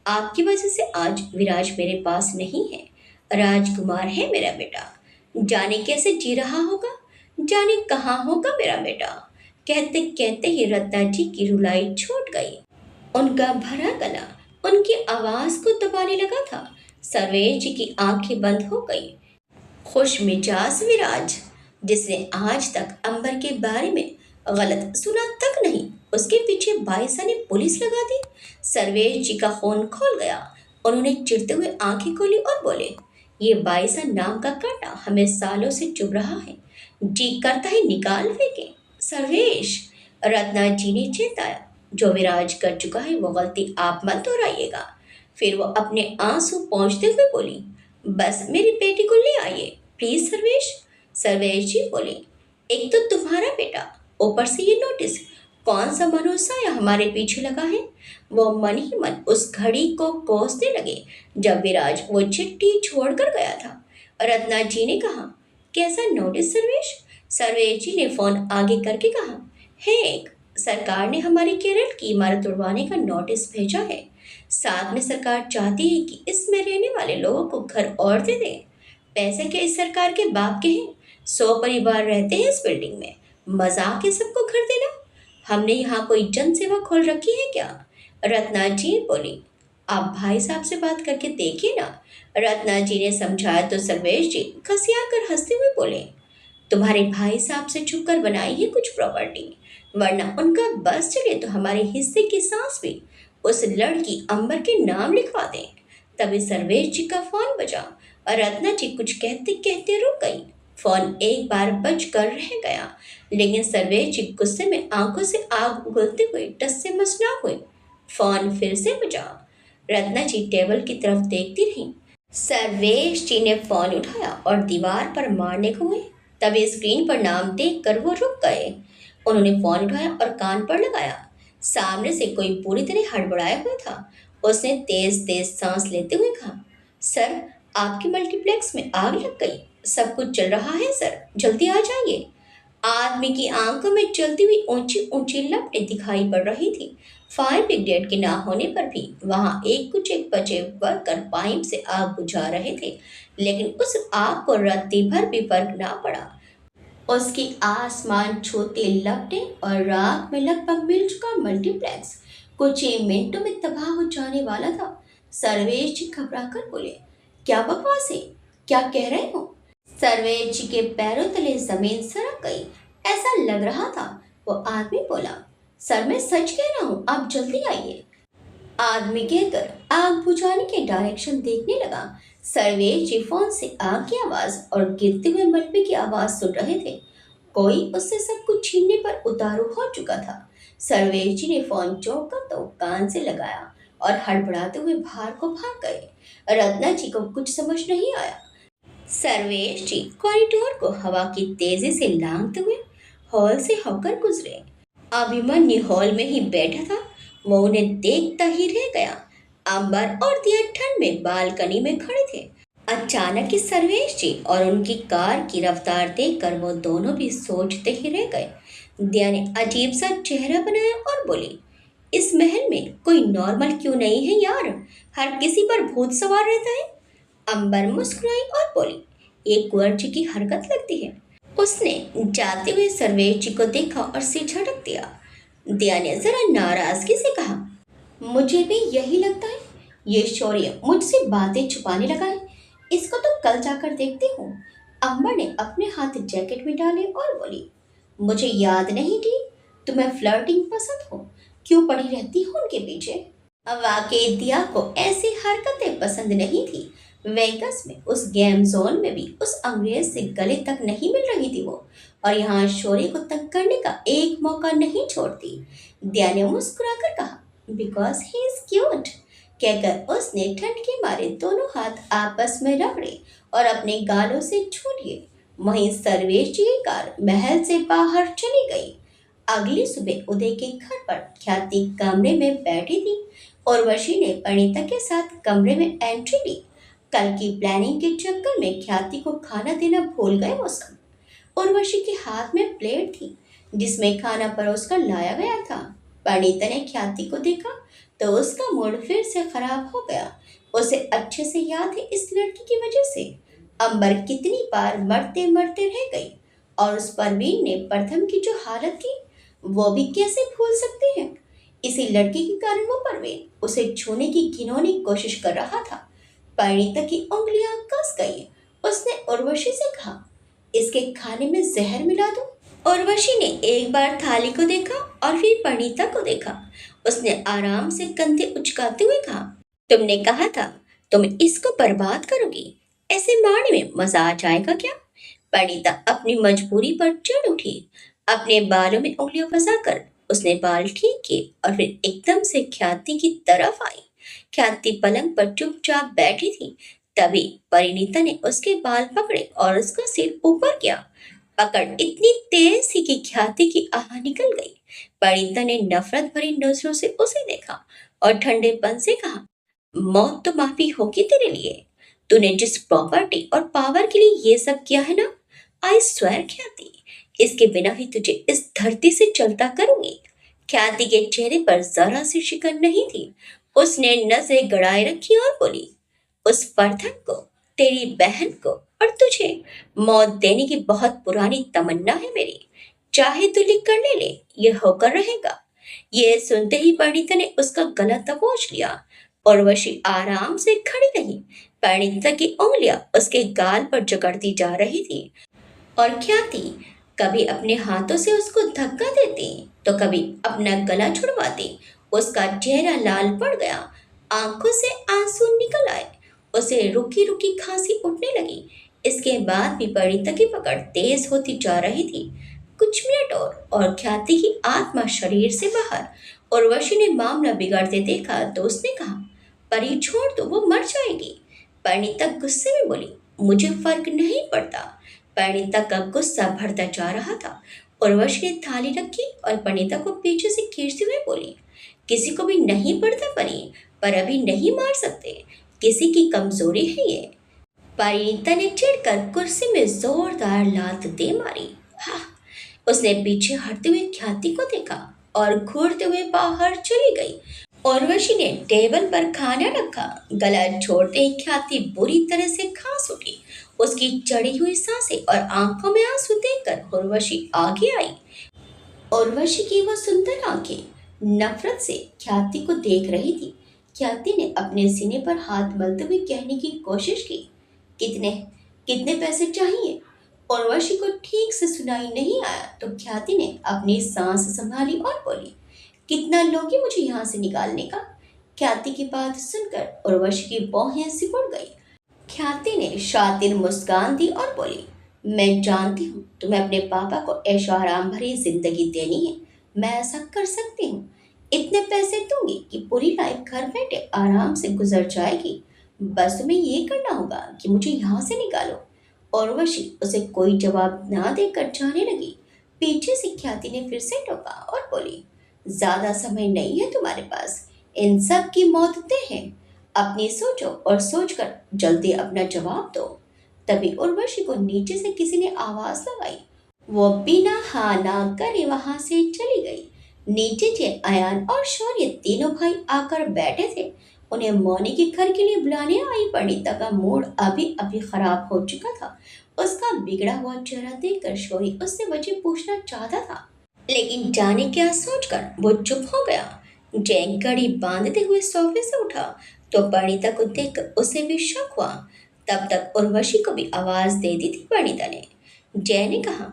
आपकी वजह से आज विराज मेरे पास नहीं है। राजकुमार है मेरा बेटा। जाने कैसे जी रहा होगा, जाने कहाँ होगा मेरा बेटा। कहते कहते ही रत्ना जी की रुलाई छूट गई। उनका भरा गला उनकी आवाज को दबाने लगा था। सर्वेश जी की आंखें बंद हो गई। खुश मिजाज विराज, जिसने आज तक अंबर के बारे में गलत सुना तक नहीं, उसके पीछे बाईसा ने पुलिस लगा दी। सर्वेश जी का खून खोल गया। उन्होंने चिढ़ते हुए आंखें खोली और बोले, ये बाईसा नाम का कांटा हमें सालों से चुभ रहा है। जी करता है निकाल फेंके। सर्वेश, रत्ना जी ने चेताया, जो विराज कर चुका है वो गलती आप मत दोहराइएगा। फिर वो अपने आंसू पोंछते हुए बोली, बस मेरी बेटी को ले आइए प्लीज सर्वेश। सर्वेश जी बोले, एक तो तुम्हारा बेटा, ऊपर से ये नोटिस। कौन सा मनोसाया हमारे पीछे लगा है? वो मन ही मन उस घड़ी को कोसने लगे जब विराज वो चिट्ठी छोड़कर गया था। रत्ना जी ने कहा, कैसा नोटिस सर्वेश? सर्वेश जी ने फोन आगे करके कहा, है एक, सरकार ने हमारी केरल की इमारत उड़वाने का नोटिस भेजा है। साथ में सरकार चाहती है कि इसमें रहने वाले लोगों को घर और दे दें। पैसे क्या इस सरकार के बाप के हैं? 100 परिवार रहते हैं इस बिल्डिंग में। मजाक है सबको घर देना। हमने यहाँ कोई जन सेवा खोल रखी है क्या? रत्ना जी बोली। आप भाई साहब से बात करके देखिए ना। रत्ना जी ने समझाया तो सर्वेश जी खसिया कर हंसते हुए बोले, तुम्हारे भाई साहब से छुप कर बनाई है कुछ प्रॉपर्टी, वरना उनका बस चले तो हमारे हिस्से की सांस भी उस लड़की अंबर के नाम लिखवा दें। तभी सर्वेश जी का फोन बजा और रत्ना जी कुछ कहते कहते रुक गई। फोन एक बार बज कर रह गया, लेकिन सर्वेश जी गुस्से में आंखों से आग उगलते हुए टस से मस ना हुए। फोन फिर से बजा। रत्ना जी टेबल की तरफ देखती रही। सर्वेश जी ने फोन उठाया और दीवार पर मारने को हुए। तभी स्क्रीन पर नाम देखकर वो रुक गए। उन्होंने फोन उठाया और कान पर लगाया। सामने से कोई पूरी तरह हड़बड़ाया हुआ था। उसने तेज तेज सांस लेते हुए कहा, सर, आपके मल्टीप्लेक्स में आग लग गई। सब कुछ चल रहा है सर, जल्दी आ जाइए। आदमी की आंखों में चलती हुई ऊंची ऊंची लपटें दिखाई पड़ रही थी। फायर ब्रिगेड के ना होने पर भी वहां एक कुछ एक बचे वर्कर पाइप से आग बुझा रहे थे, लेकिन उस आग को रत्ती भर भी फर्क ना पड़ा। उसकी आसमान छूती लपटें और राख में लगभग मिल चुका मल्टीप्लेक्स कुछ ही मिनटों में तबाह हो जाने वाला था। सर्वेश जी घबरा कर बोले, क्या बकवास है? क्या कह रहे हो? सर्वेश जी के पैरों तले जमीन सरक गई। ऐसा लग रहा था। वो आदमी बोला, सर मैं सच कह रहा हूँ, आप जल्दी आइए। आदमी कहकर आग बुझाने के डायरेक्शन देखने लगा। सर्वेश जी फोन से आग की आवाज और गिरते हुए मलबे की आवाज सुन रहे थे। कोई उससे सब कुछ छीनने पर उतारू हो चुका था। सर्वेश जी ने फोन चौंका तो कान से लगाया और हड़बड़ाते हुए बाहर को भाग गए। रत्ना जी को कुछ समझ नहीं आया। सर्वेश जी कॉरिडोर को हवा की तेजी से लांघते हुए हॉल से होकर गुजरे। अभिमन्यु हॉल में ही बैठा था। वो उन्हें देखता ही रह गया। अंबर और दिया ठंड में बालकनी में खड़े थे। अचानक ही सर्वेश जी और उनकी कार की रफ्तार देखकर वो दोनों भी सोचते ही रह गए। दिया ने अजीब सा चेहरा बनाया और बोली, इस महल में कोई नॉर्मल क्यों नहीं है यार? हर किसी पर भूत सवार रहता है। अंबर मुस्कुराई और बोली, ये कुंवर जी की हरकत लगती है। उसने जाते हुए सर्वेश जी को देखा और सिर झटक दिया। दिया ने जरा नाराजगी से कहा, मुझे भी यही लगता है। ये शौर्य मुझसे बातें छुपाने लगा है। इसको तो कल जाकर देखती हूँ। अंबर ने अपने हाथ जैकेट में डाले और बोली, मुझे याद नहीं थी तुम्हें फ्लर्टिंग पसंद हो। क्यों पड़ी रहती हो उनके पीछे? अब वाकई दिया को ऐसी हरकतें पसंद नहीं थी। वेगस में उस गेम जोन में भी उस अंग्रेज से गले तक नहीं मिल रही थी वो, और यहाँ शौर्य को तंग करने का एक मौका नहीं छोड़ती। दिया ने मुस्कुराकर कहा, बिकॉज ही इज क्यूट। कहकर उसने ठंड के मारे दोनों हाथ आपस में रगड़े और अपने गालों से छू लिए। वहीं सर्वेश जी की कार महल से बाहर चली गई। अगली सुबह उदय के घर पर ख्याति कमरे में बैठी थी। उर्वशी ने परिणीता के साथ कमरे में एंट्री ली। कल की प्लानिंग के चक्कर में ख्याति को खाना देना भूल गए वो सब। उर्वशी के हाथ में प्लेट थी जिसमें खाना परोस कर लाया गया था। परिणीता ने ख्याति को देखा तो उसका मूड फिर से खराब हो गया। उसे अच्छे से याद है इस लड़की की वजह से अंबर कितनी बार मरते मरते रह गई, और उस परवीन ने प्रथम की जो हालत की वो भी कैसे भूल सकते हैं। इसी लड़की के कारण वो परवीन उसे छूने की घिनौनी कोशिश कर रहा था। परिणीता की उंगलियां कस गई। उसने उर्वशी से कहा, इसके खाने में जहर मिला दो। उर्वशी ने एक बार थाली को देखा और फिर परिणीता को देखा। उसने आराम से कंधे उचकाते हुए कहा, तुमने कहा था तुम इसको बर्बाद करोगी। ऐसे मारने में मजा आ जाएगा क्या? परिणीता अपनी मजबूरी पर चढ़ उठी। अपने बालों में उंगलियां फंसाकर उसने बाल ठीक किए और फिर एकदम से ख्याति की तरफ आई। ख्याति पलंग पर चुपचाप बैठी थी। तभी परिणीता ने उसके बाल पकड़े और उसका सिर ऊपर किया। पकड़ इतनी तेज थी कि ख्याति की आह निकल गई। परिणीता ने नफरत भरी नजरों से उसे देखा और ठंडेपन से कहा, मौत तो माफी होगी तेरे लिए। तूने जिस प्रॉपर्टी और पावर के लिए ये सब किया है ना, आई स्वेर ख्याति, इसके बिना ही तुझे इस धरती से चलता करूंगी। ख्याति के चेहरे पर जरा सी शिकन नहीं थी। उसने नजरें गड़ाए रखी और बोली, उस फरहत को, तेरी बहन को और तुझे मौत देने की बहुत पुरानी तमन्ना है मेरी। चाहे तू लिख कर ले ले, ये होकर रहेगा। ये सुनते ही परिणीता ने उसका गला दबोच लिया। उर्वशी आराम से खड़ी रही। परिणीता की उंगलियां उसके गाल पर जकड़ती जा रही थी और ख्याति कभी अपने हाथों से उसको धक्का देती तो कभी अपना गला छुड़वाती। उसका चेहरा लाल पड़ गया, आंखों से आंसू निकल आए, उसे रुकी रुकी खांसी उठने लगी। इसके बाद भी परिणीता की पकड़ तेज होती जा रही थी। कुछ मिनट और ख्याति की आत्मा शरीर से बाहर। उर्वशी ने मामला बिगड़ते देखा तो उसने कहा, परी छोड़ दो, वो मर जाएगी। परिणीता गुस्से में बोली, मुझे फर्क नहीं पड़ता। परिणीता का गुस्सा बढ़ता जा रहा था। उर्वशी ने थाली रखी और परिणीता को पीछे से खींचते हुए बोली, किसी को भी नहीं पड़ता परी, पर अभी नहीं मार सकते, किसी की कमजोरी है ये। परिणीता ने चिढ़कर कुर्सी में जोरदार लात दे मारी। हाँ, उसने पीछे हटते हुए ख्याति को देखा और घूरते हुए बाहर चली गई। उर्वशी ने टेबल पर खाना रखा। गला छोड़ते ही ख्याति बुरी तरह से खांस उठी। उसकी चढ़ी हुई सांसें और आंखों में आंसू देखकर उर्वशी आगे आई। उर्वशी की वो सुंदर आंखें नफरत से ख्याति को देख रही थी। ख्याति ने अपने सीने पर हाथ मलते हुए कहने की कोशिश की, कितने कितने पैसे चाहिए। उर्वशी को ठीक से सुनाई नहीं आया तो ख्याति ने अपनी सांस संभाली और बोली, कितना लोगे मुझे यहाँ से निकालने का। ख्याति की बात सुनकर उर्वशी की भौहें सिकुड़ गई। ख्याति ने शातिर मुस्कान दी और बोली, मैं जानती हूँ तुम्हें अपने पापा को ऐशो आराम भरी जिंदगी देनी है। मैं ऐसा कर सकती हूँ। इतने पैसे दूंगी कि पूरी लाइफ घर बैठे आराम से गुजर जाएगी। बस तुम्हें ये करना होगा कि मुझे यहाँ से निकालो। उर्वशी उसे कोई जवाब ना देकर जाने लगी। पीछे से ख्याति ने फिर से टोका और बोली, ज्यादा समय नहीं है तुम्हारे पास, इन सब की मौत तय है। अपनी सोचो और सोचकर जल्दी अपना जवाब दो। तभी उर्वशी को नीचे से किसी ने आवाज लगाई। वो बिना हाँ ना करे वहां से चली गई। नीचे थे अयान और शौर्य, तीनों भाई आकर बैठे थे। उन्हें मौनी के घर के लिए बुलाने आई परिणीता का मूड अभी अभी खराब हो चुका था। उसका बिगड़ा हुआ चेहरा देखकर शौर्य उससे वजह पूछना चाहता था, लेकिन जाने क्या सोचकर वो चुप हो गया। जय घड़ी बांधते हुए सोफे से उठा तो परिणीता को देखकर उसे भी शक हुआ। तब तक उर्वशी को भी आवाज दे दी थी परिणीता ने। जय ने कहा,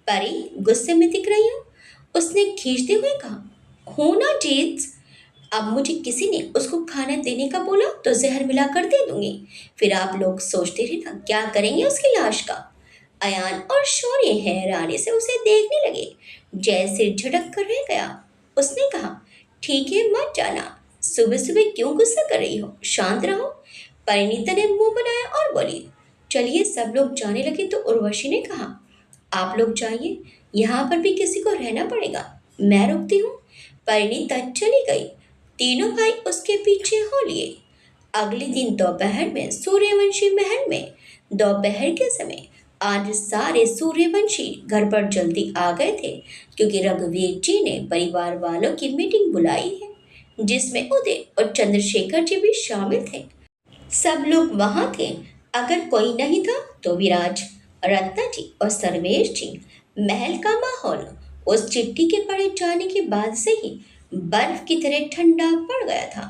परी गुस्से में दिख रही हो। उसने खींचते हुए कहा, हूं ना जीत। अब मुझे किसी ने उसको खाना देने का बोला तो जहर मिलाकर दे दूंगी। फिर आप लोग सोचते रहना क्या करेंगे उसकी लाश का। अयान और शौर्य हैरानी से उसे देखने लगे। जय सिर झटक कर रह गया। उसने कहा, ठीक है मत जाना, सुबह सुबह क्यों गुस्सा कर रही हो, शांत रहो। परिणीता ने मुंह बनाया और बोली, चलिए। सब लोग जाने लगे तो उर्वशी ने कहा, आप लोग जाइए, यहाँ पर भी किसी को रहना पड़ेगा, मैं रुकती हूँ। परिणीता चली गई। तीनों भाई उसके पीछे हो लिए। अगले दिन दोपहर में सूर्यवंशी महल में दोपहर के समय आज सारे सूर्यवंशी घर पर जल्दी आ गए थे, क्योंकि रघुवीर जी ने परिवार वालों की मीटिंग बुलाई है जिसमें उदय और चंद्रशेखर जी भी शामिल थे। सब लोग वहां थे। अगर कोई नहीं था तो विराज, रत्ना जी और सर्वेश जी। महल का माहौल उस चिट्ठी के पढ़े जाने के बाद से ही बर्फ की तरह ठंडा पड़ गया था।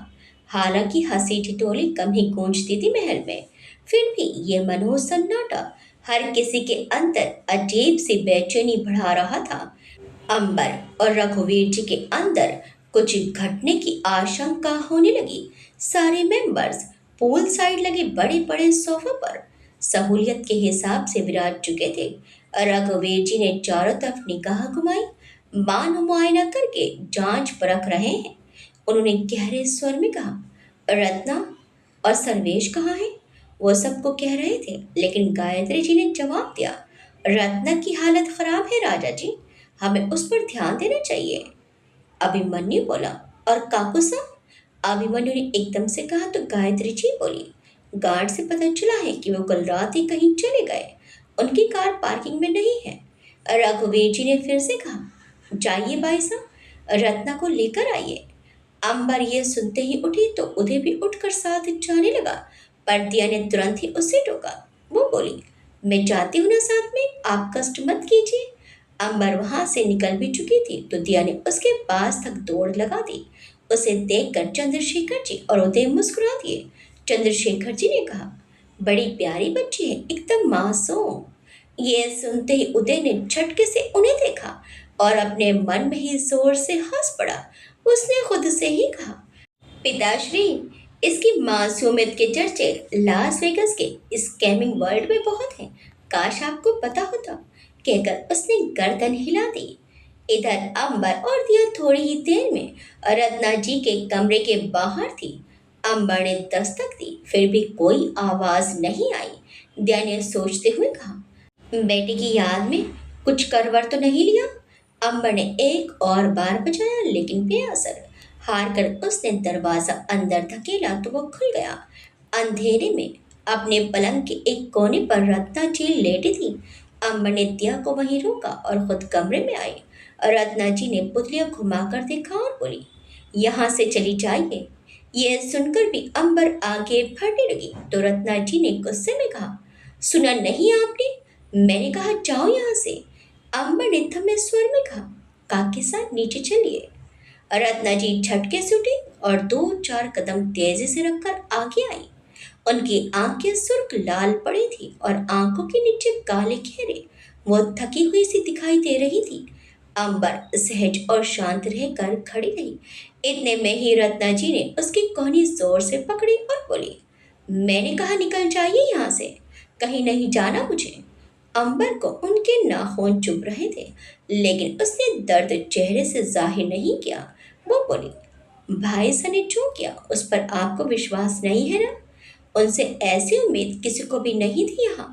हालांकि हंसी ठिठोली कम ही गूंजती थी महल में, फिर भी ये मनोज सन्नाटा हर किसी के अंदर अजीब सी बेचैनी बढ़ा रहा था। अंबर और रघुवीर जी के अंदर कुछ घटने की आशंका होने लगी। सारे मेंबर्स पूल साइड लगे बड़े बड़े सोफे पर सहूलियत के हिसाब से विराज चुके थे। रघुवीर जी ने चारों तरफ निगाह घुमाई, मान मुआयना करके जांच परख रहे हैं। उन्होंने गहरे स्वर में कहा, रत्ना और सर्वेश कहाँ हैं? वो सबको कह रहे थे, लेकिन गायत्री जी ने जवाब दिया, रत्ना की हालत खराब है राजा जी, हमें उस पर ध्यान देना चाहिए। अभिमन्यु बोला, और काकू साहब? अभिमन्यु ने एकदम से कहा तो गायत्री जी बोली, गार्ड से पता चला है कि वो कल रात ही कहीं चले गए, उनकी कार पार्किंग में नहीं है। रघुवीर जी ने फिर से कहा, जाइए भाई साहब, रत्ना को लेकर आइए। अंबर ये सुनते ही उठी तो उदय भी उठकर साथ जाने लगा, पर दिया ने तुरंत ही उसे टोका। वो बोली, मैं जाती हूँ ना साथ में, आप कष्ट मत कीजिए। अंबर वहां से निकल भी चुकी थी तो दिया ने उसके पास तक दौड़ लगा दी। उसे देखकर चंद्रशेखर जी और उदय मुस्कुरा दिए। चंद्रशेखर जी ने कहा, बड़ी प्यारी बच्ची है, एकदम मासूम। ये सुनते ही उदय ने झटके से उन्हें देखा और अपने मन में ही जोर से हंस पड़ा। उसने खुद से ही कहा, पिताश्री, इसकी मासूमियत के चर्चे लास वेगास के स्कैमिंग वर्ल्ड में बहुत हैं। काश आपको पता होता। कहकर उसने गर्दन हिला दी। इधर अंबर और दिया थोड़ी ही देर में रत्ना जी के कमरे के बाहर थी। अंबर ने दस्तक दी, फिर भी कोई आवाज नहीं आई। दिया ने सोचते हुए कहा, बेटे की याद में कुछ करवट तो नहीं लिया। अंबर ने एक और बार बजाया लेकिन बेअसर। हार कर उसने दरवाजा अंदर धकेला तो वो खुल गया। अंधेरे में अपने पलंग के एक कोने पर रत्ना जी लेटी थी। अंबर ने दिया को वहीं रोका और खुद कमरे में आई। रत्ना जी ने पुतलियां घुमाकर देखा और बोली, यहाँ से चली जाइए। यह सुनकर भी अंबर आगे बढ़ने लगी तो रत्ना जी ने गुस्से में कहा, सुना नहीं आपने, मैंने कहा जाओ यहाँ से। अंबर ने थमे स्वर में कहा, काकी साहब नीचे चलिए। रत्ना जी झटके से उठी और दो चार कदम तेजी से रखकर आगे आई। उनकी आंखें सुर्ख लाल पड़ी थी और आंखों के नीचे काले घेरे। वो थकी हुई सी दिखाई दे रही थी। अंबर सहज और शांत रहकर खड़ी रही। इतने में ही रत्ना जी ने उसकी कोहनी जोर से पकड़ी और बोली, मैंने कहा निकल जाइए यहाँ से, कहीं नहीं जाना मुझे। अंबर को उनके नाखून चुभ रहे थे, लेकिन उसने दर्द चेहरे से जाहिर नहीं किया। वो बोली, भाई सा ने जो किया उस पर आपको विश्वास नहीं है ना? उनसे ऐसी उम्मीद किसी को भी नहीं थी यहाँ।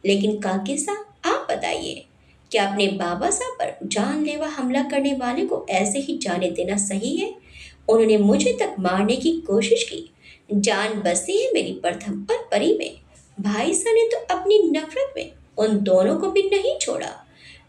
लेकिन काकी साहब, आप बताइए, क्या अपने बाबा साहब पर जानलेवा हमला करने वाले को ऐसे ही जाने देना सही है? उन्होंने मुझे तक मारने की कोशिश की। जान बसती है मेरी प्रथम और परी में। भाई साहब ने तो अपनी नफरत में उन दोनों को भी नहीं छोड़ा।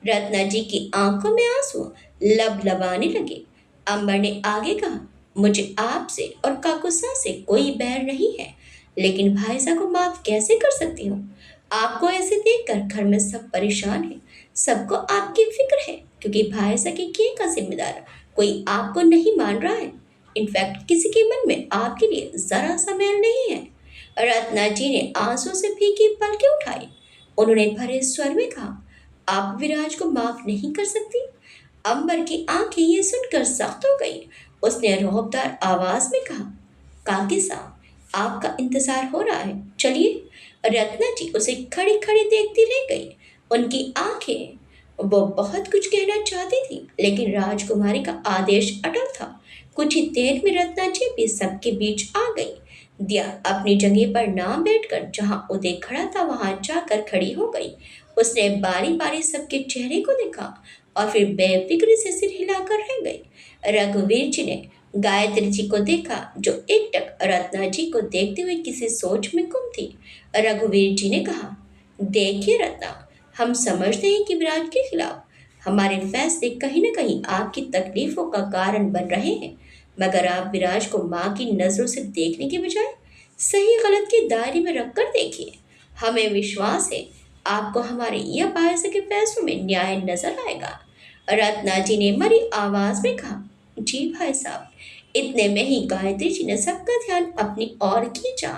रत्ना जी की आंखों में आंसू लबलबाने लगे। अंबर ने आगे कहा, मुझे आपसे और काकुसा से कोई बैर नहीं है, लेकिन भाई साहब को माफ कैसे कर सकती हूँ? आपको ऐसे देखकर घर में सब परेशान है। सबको आपकी फिक्र है, क्योंकि भाई साहब के किए का जिम्मेदार कोई आपको नहीं मान रहा है। इनफैक्ट किसी के मन में आपके लिए जरा सा मैल नहीं है। रत्ना जी ने आंसू से भीगी पलकें उठाई। उन्होंने भरे स्वर में कहा, आप विराज को माफ नहीं कर सकती? अंबर की आंखें ये सुनकर सख्त हो गई। उसने रौबदार आवाज में कहा, काकी साहब, आपका इंतजार हो रहा है, चलिए। रत्ना जी उसे खड़ी खड़ी देखती रह गई। उनकी आंखें, वो बहुत कुछ कहना चाहती थी, लेकिन राजकुमारी का आदेश अटल था। कुछ ही देर में रत्ना जी भी सबके बीच आ गई। दिया अपनी जगह पर ना बैठकर जहां उदय खड़ा था वहां जाकर खड़ी हो गई। उसने बारी बारी सबके चेहरे को देखा और फिर बेफिक्री से सिर हिलाकर रह गई। रघुवीर जी ने गायत्री जी को देखा, जो एकटक रत्ना जी को देखते हुए किसी सोच में गुम थी। रघुवीर जी ने कहा, देखिए रत्ना, हम समझते हैं कि विराट के खिलाफ हमारे फैसले कहीं न कहीं आपकी तकलीफों का कारण बन रहे हैं, मगर आप विराज को माँ की नज़रों से देखने के बजाय सही गलत के दायरे में रखकर देखिए। हमें विश्वास है आपको हमारे यह बायस के फैसलों में न्याय नजर आएगा। रत्ना जी ने मरी आवाज में कहा, जी भाई साहब। इतने में ही गायत्री जी ने सबका ध्यान अपनी ओर खींचा।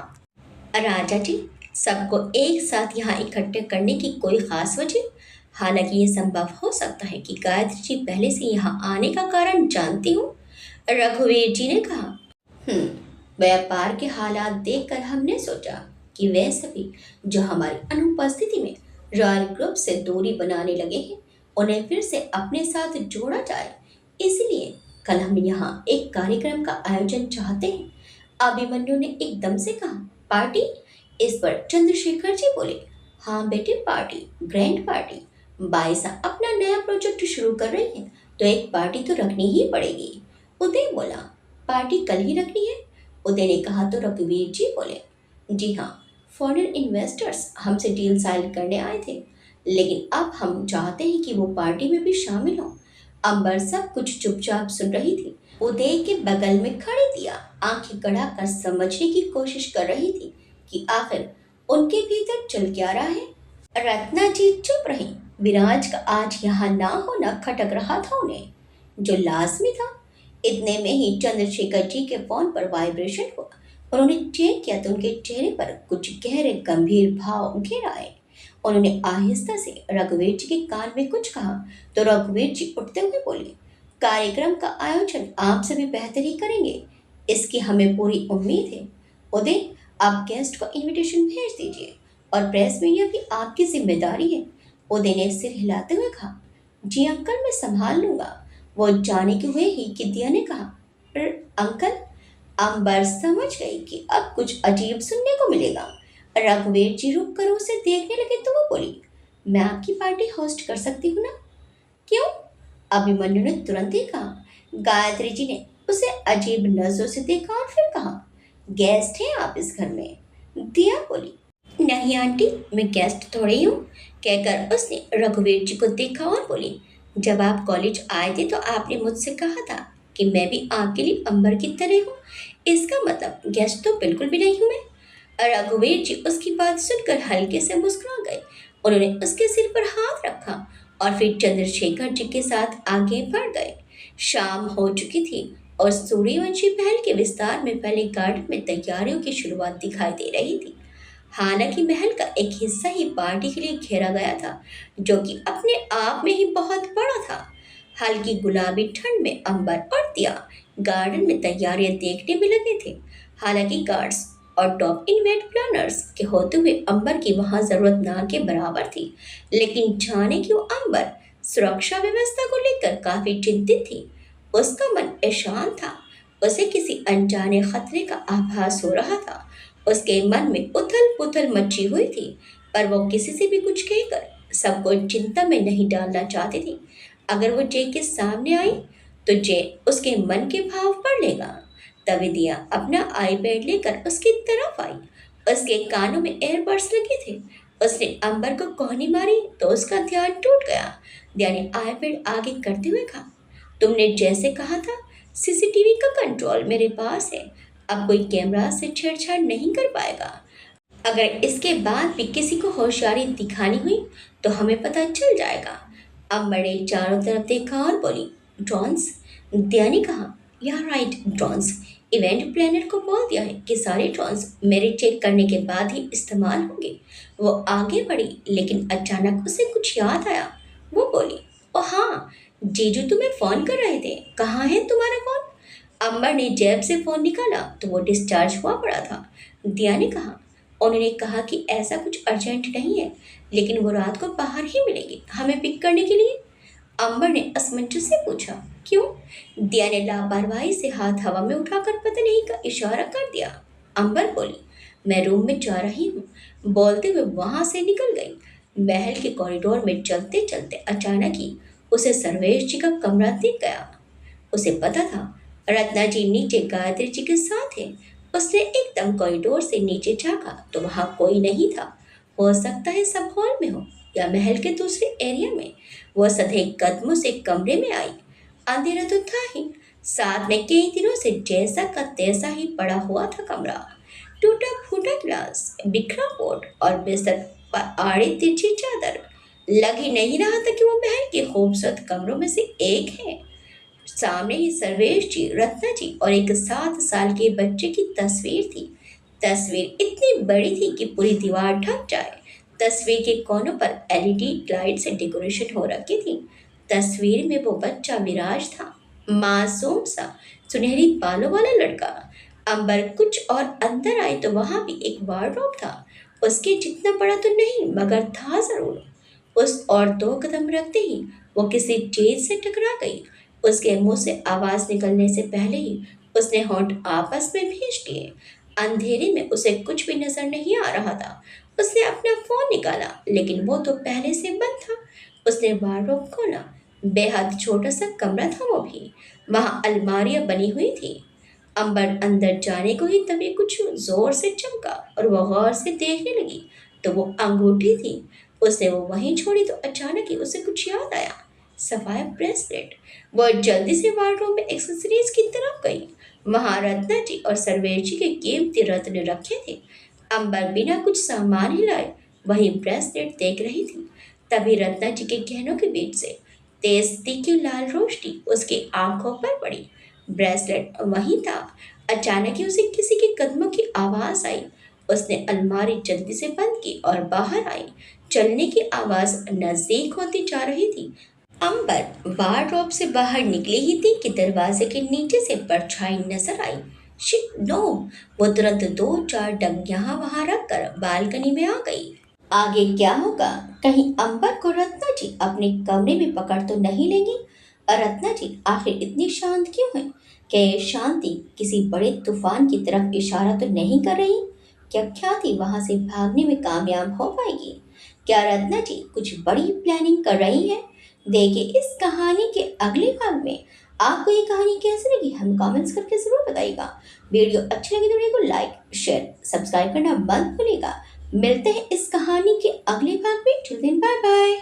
राजा जी, सबको एक साथ यहाँ इकट्ठे करने की कोई खास वजह? हालांकि ये संभव हो सकता है कि गायत्री जी पहले से यहाँ आने का कारण जानती हूँ। रघुवीर जी ने कहा, हम्म, व्यापार के हालात देखकर हमने सोचा कि वे सभी जो हमारी अनुपस्थिति में रॉयल ग्रुप से दूरी बनाने लगे हैं, उन्हें फिर से अपने साथ जोड़ा जाए। इसलिए कल हम यहाँ एक कार्यक्रम का आयोजन चाहते हैं। अभिमन्यु ने एकदम से कहा, पार्टी? इस पर चंद्रशेखर जी बोले, हाँ बेटे, पार्टी, ग्रैंड पार्टी। बाईसा अपना नया प्रोजेक्ट शुरू कर रही है, तो एक पार्टी तो रखनी ही पड़ेगी। उदय बोला, पार्टी कल ही रखनी है? उदय ने कहा तो रघुवीर जी बोले, जी हाँ, फॉरेन इन्वेस्टर्स हमसे डील साइन करने आए थे, लेकिन अब हम चाहते हैं कि वो पार्टी में भी शामिल हों। अंबर सब कुछ चुपचाप सुन रही थी। उदय के बगल में खड़ी दिया आंखें गड़ा कर समझने की कोशिश कर रही थी कि आखिर उनके भीतर चल क्या रहा है। रत्ना जी चुप रही। विराज का आज यहाँ ना होना खटक रहा था उन्हें, जो लाजमी था। इतने में ही चंद्रशेखर जी के फोन पर वाइब्रेशन हुआ। उन्होंने चेक किया तो उनके चेहरे पर कुछ गहरे गंभीर भाव घेर आए। उन्होंने आहिस्ता से रघुवीर जी के कान में कुछ कहा तो रघुवीर जी उठते हुए बोले, कार्यक्रम का आयोजन आप सभी बेहतर ही करेंगे, इसकी हमें पूरी उम्मीद है। उदय, आप गेस्ट को इनविटेशन भेज दीजिए और प्रेस मीडिया भी आपकी जिम्मेदारी है। उदय ने सिर हिलाते हुए कहा, जी अंकल, मैं संभाल लूंगा। वो जाने के हुए ही कि दिया ने कहा, पर अंकल। अंबर समझ गई कि अब कुछ अजीब सुनने को मिलेगा। रघुवीर जी रुक कर उसे देखने लगे तो वो बोली, मैं आपकी पार्टी होस्ट कर सकती हूँ ना? क्यों? अभिमन्यु ने तुरंत ही कहा। गायत्री जी ने उसे अजीब नजरों से देखा और फिर कहा, गेस्ट हैं आप इस घर में? दिया बोली, नहीं आंटी, मैं गेस्ट थोड़ी हूँ। कहकर उसने रघुवीर जी को देखा और बोली, जब आप कॉलेज आए थे तो आपने मुझसे कहा था कि मैं भी आपके लिए अंबर की तरह हूँ। इसका मतलब गेस्ट तो बिल्कुल भी नहीं हूँ मैं। रघुवीर जी उसकी बात सुनकर हल्के से मुस्कुरा गए। उन्होंने उसके सिर पर हाथ रखा और फिर चंद्रशेखर जी के साथ आगे बढ़ गए। शाम हो चुकी थी और सूर्यवंशी महल के विस्तार में पहले गार्डन में तैयारियों की शुरुआत दिखाई दे रही थी। हालांकि महल का एक हिस्सा ही पार्टी के लिए घेरा गया था, जो कि अपने आप में ही बहुत बड़ा था। हल्की गुलाबी ठंड में अंबर और दिया गार्डन में तैयारियां देखने में लगे थे। हालांकि गार्ड्स और टॉप इवेंट प्लानर्स के होते हुए अंबर की वहां जरूरत ना के बराबर थी, लेकिन जाने क्यों अंबर सुरक्षा व्यवस्था को लेकर काफी चिंतित थी। उसका मन अशांत था। उसे किसी अनजाने खतरे का आभास हो रहा था। उसके मन में उथल पुथल मची हुई थी, पर वो किसी से भी कुछ कहकर सबको चिंता में नहीं डालना चाहती थी। अगर वो जय के सामने आई तो जय उसके मन के भाव पढ़ लेगा। तभी दिया अपना आईपैड लेकर उसकी तरफ आई। उसके कानों में एयरबड्स लगे थे। उसने अंबर को कोहनी मारी तो उसका ध्यान टूट गया। दिया ने आईपैड आगे करते हुए कहा, तुमने जैसे कहा था, सीसीटीवी का कंट्रोल मेरे पास है। अब कोई कैमरा से छेड़छाड़ नहीं कर पाएगा। अगर इसके बाद भी किसी को होशियारी दिखानी हुई तो हमें पता चल जाएगा। अंबर ने चारों तरफ देखा और बोली, ड्रोन्स? दिया ने कहा, या राइट, ड्रोन्स। इवेंट प्लानर को बोल दिया है कि सारे ड्रोन्स मेरे चेक करने के बाद ही इस्तेमाल होंगे। वो आगे बढ़ी, लेकिन अचानक उसे कुछ याद आया। वो बोली, ओ हाँ, जीजू तुम्हें फोन कर रहे थे, कहाँ है तुम्हारा फोन? अंबर ने जेब से फोन निकाला तो वो डिस्चार्ज हुआ पड़ा था। दिया ने कहा, उन्होंने कहा कि ऐसा कुछ अर्जेंट नहीं है, लेकिन वो रात को बाहर ही मिलेगी हमें पिक करने के लिए। अंबर ने असमंजस से पूछा, क्यों? दिया ने लापरवाही से हाथ हवा में उठाकर पता नहीं का इशारा कर दिया। अंबर बोली, मैं रूम में जा रही हूँ। बोलते हुए वहां से निकल गई। महल के कॉरिडोर में चलते चलते अचानक ही उसे सर्वेश जी का कमरा दिख गया। उसे पता था रत्ना जी नीचे गायत्री जी के साथ है। उसने एकदम कॉरिडोर से नीचे झांका तो वहां कोई नहीं था। हो सकता है सब हॉल में हो या महल के दूसरे एरिया में। वह सधे कदमों से कमरे में आई। अंधेरा तो था ही, साथ में कई दिनों से जैसा का तैसा ही पड़ा हुआ था कमरा। टूटा फूटा गिलास, बिखरा पोट और बिस्तर पर आड़ी तिरछी चादर। लग ही नहीं रहा था कि वो महल के खूबसूरत कमरों में से एक है। सामने ही सर्वेश जी, रत्ना जी और एक 7 साल के बच्चे की तस्वीर थी। तस्वीर इतनी बड़ी थी कि पूरी दीवार ढक जाए। तस्वीर के कोनों पर एलईडी लाइट से डेकोरेशन हो रखी थी। तस्वीर में वो बच्चा विराज था, मासूम सा सुनहरी बालों वाला लड़का। अंबर कुछ और अंदर आई तो वहां भी एक वार्डरोब था। उसके जितना बड़ा तो नहीं, मगर था जरूर। उस और 2 कदम रखते ही वो किसी चीज से टकरा गई। उसके मुंह से आवाज निकलने से पहले ही उसने होंठ आपस में भींच लिए। अंधेरे में उसे कुछ भी नजर नहीं आ रहा था। उसने अपना फोन निकाला, लेकिन वो तो पहले से बंद था। उसने वार्डरोब खोला। बेहद छोटा सा कमरा था वो भी। वहां अलमारियां बनी हुई थी। अंबर अंदर जाने को ही तभी कुछ जोर से चमका और वो गौर से देखने लगी तो वो अंगूठी थी। उसने वो वहीं छोड़ी तो अचानक ही उसे कुछ याद आया। सफाया ब्रेसलेट। वह जल्दी से वार्डरोब में एक्सेसरीज की तरफ गई। वहां रत्ना जी और सर्वेश जी के कीमती रत्न रखे थे। अंबर बिना कुछ सामान हिलाए वही ब्रेसलेट देख रही थी। तभी रत्ना जी के गहनों के बीच से तेज तीखी लाल रोशनी उसकी आंखों पर पड़ी। ब्रेसलेट वहीं था। अचानक ही उसे किसी के कदमों की आवाज आई। उसने अलमारी जल्दी से बंद की और बाहर आई। चलने की आवाज नजदीक होती जा रही थी। अंबर वार्डरोब से बाहर निकली ही थी कि दरवाजे के नीचे से परछाई नजर आई। Shit no! वो तुरंत दो चार डग यहाँ वहां रखकर बालकनी में आ गई। आगे क्या होगा? कहीं अंबर को रत्ना जी अपने कमरे में पकड़ तो नहीं लेंगी? और रत्ना जी आखिर इतनी शांत क्यों है? क्या ये शांति किसी बड़े तूफान की तरफ इशारा तो नहीं कर रही? क्या ख्याति वहां से भागने में कामयाब हो पाएगी? क्या रत्ना जी कुछ बड़ी प्लानिंग कर रही है? देखिए इस कहानी के अगले भाग में। आपको ये कहानी कैसी लगी हम कमेंट्स करके जरूर बताइएगा। वीडियो अच्छी लगी तो वीडियो को लाइक शेयर सब्सक्राइब करना मत भूलिएगा। मिलते हैं इस कहानी के अगले भाग में। Till then bye bye.